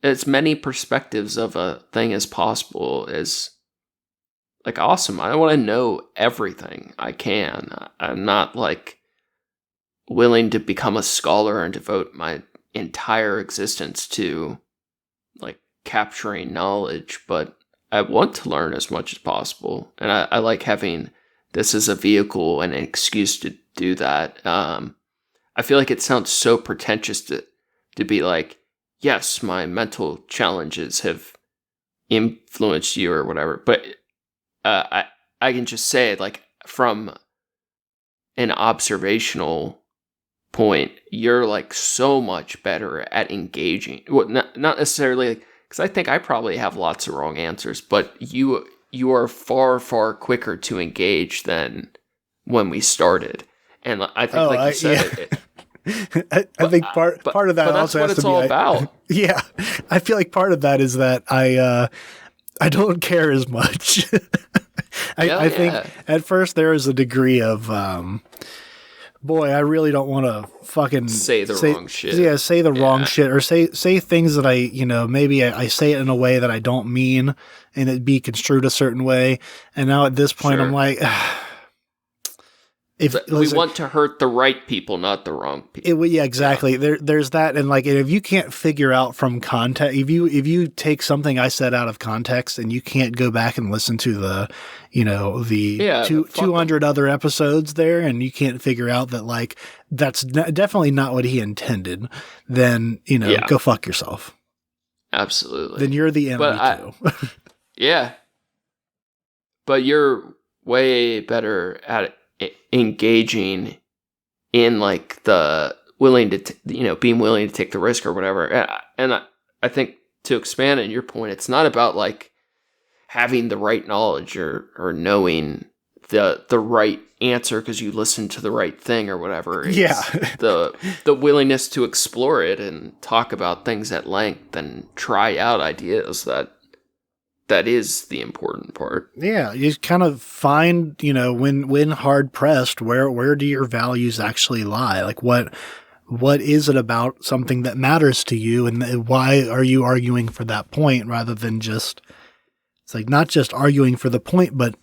as many perspectives of a thing as possible is like awesome. I want to know everything I can. I'm not like willing to become a scholar and devote my entire existence to like capturing knowledge, but I want to learn as much as possible. And I like having this as a vehicle and an excuse to do that. I feel like it sounds so pretentious to be like, yes, my mental challenges have influenced you or whatever. But I can just say, like, from an observational point, you're like so much better at engaging. Well, not necessarily, because I think I probably have lots of wrong answers, but you are far quicker to engage than when we started. And I think, like you said,
yeah. I think part of that
but that's
also
what
has
it's
to be
all about.
Yeah, I feel like part of that is that I don't care as much. I think at first there is a degree of boy, I really don't want to fucking
say wrong shit.
Yeah, say the wrong shit, or say things that maybe I say it in a way that I don't mean, and it be construed a certain way. And now at this point, I'm like,
we want to hurt the right people, not the wrong people.
Yeah, exactly. There's that, and like, if you can't figure out from context, if you take something I said out of context, and you can't go back and listen to the 200 other episodes there, and you can't figure out that like that's definitely not what he intended, then go fuck yourself.
Absolutely.
Then you're the enemy too.
Yeah, but you're way better at engaging in like the willing to being willing to take the risk or whatever. And I think, to expand on your point, it's not about like having the right knowledge or knowing the right answer because you listened to the right thing or whatever. It's the willingness to explore it and talk about things at length and try out ideas that is the important part.
Yeah, you kind of find, when hard pressed, where do your values actually lie? Like what is it about something that matters to you, and why are you arguing for that point rather than just, it's like not just arguing for the point, but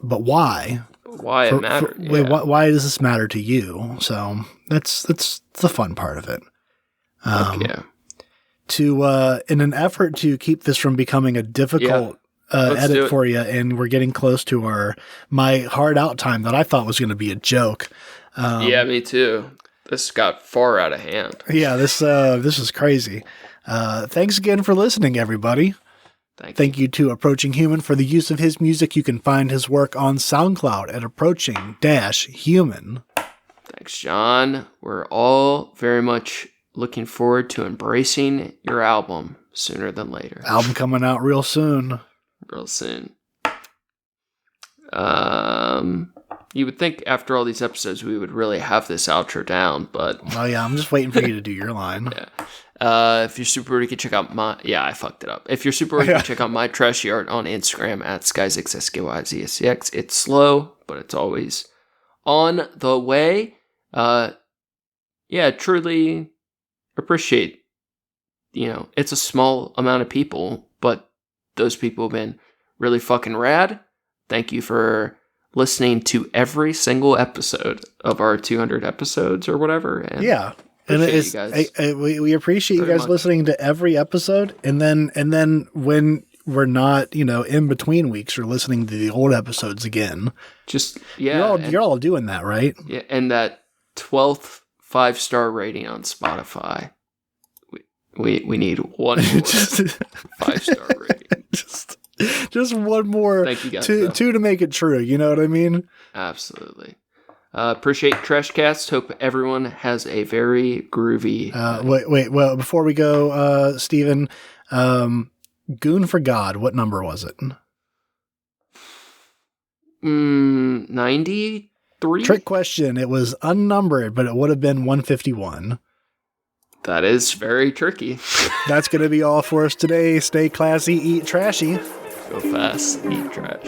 why?
Why it matters.
Why does this matter to you? So that's the fun part of it.
Yeah.
In an effort to keep this from becoming a difficult edit for you, and we're getting close to my hard out time that I thought was going to be a joke.
Yeah, me too. This got far out of hand.
Yeah, this is crazy. Thanks again for listening, everybody. Thank you to Approaching Human for the use of his music. You can find his work on SoundCloud at Approaching-Human.
Thanks, John. We're all very much looking forward to embracing your album sooner than later.
Album coming out real soon.
Real soon. You would think after all these episodes we would really have this outro down, but...
Oh yeah, I'm just waiting for you to do your line.
Yeah. If you're super worried, you can check out my... Yeah, I fucked it up. If you're super worried, you can check out my trashy art on Instagram at SkyZXSKYZSCX. It's slow, but it's always on the way. Truly appreciate, it's a small amount of people, but those people have been really fucking rad. Thank you for listening to every single episode of our 200 episodes or whatever. And
we appreciate you guys listening to every episode, and then when we're not, in between weeks, or listening to the old episodes again. You're all doing that, right?
Yeah, and that 12th 5-star rating on Spotify. We need one more 5-star rating.
Just one more.
Thank you guys.
Two to make it true. You know what I mean?
Absolutely. Appreciate Trashcast. Hope everyone has a very groovy.
Wait. Well, before we go, Steven, Goon for God. What number was it?
93.
Trick question. It was unnumbered, but it would have been 151.
That is very tricky.
That's going to be all for us today. Stay classy, eat trashy.
Go fast, eat trash.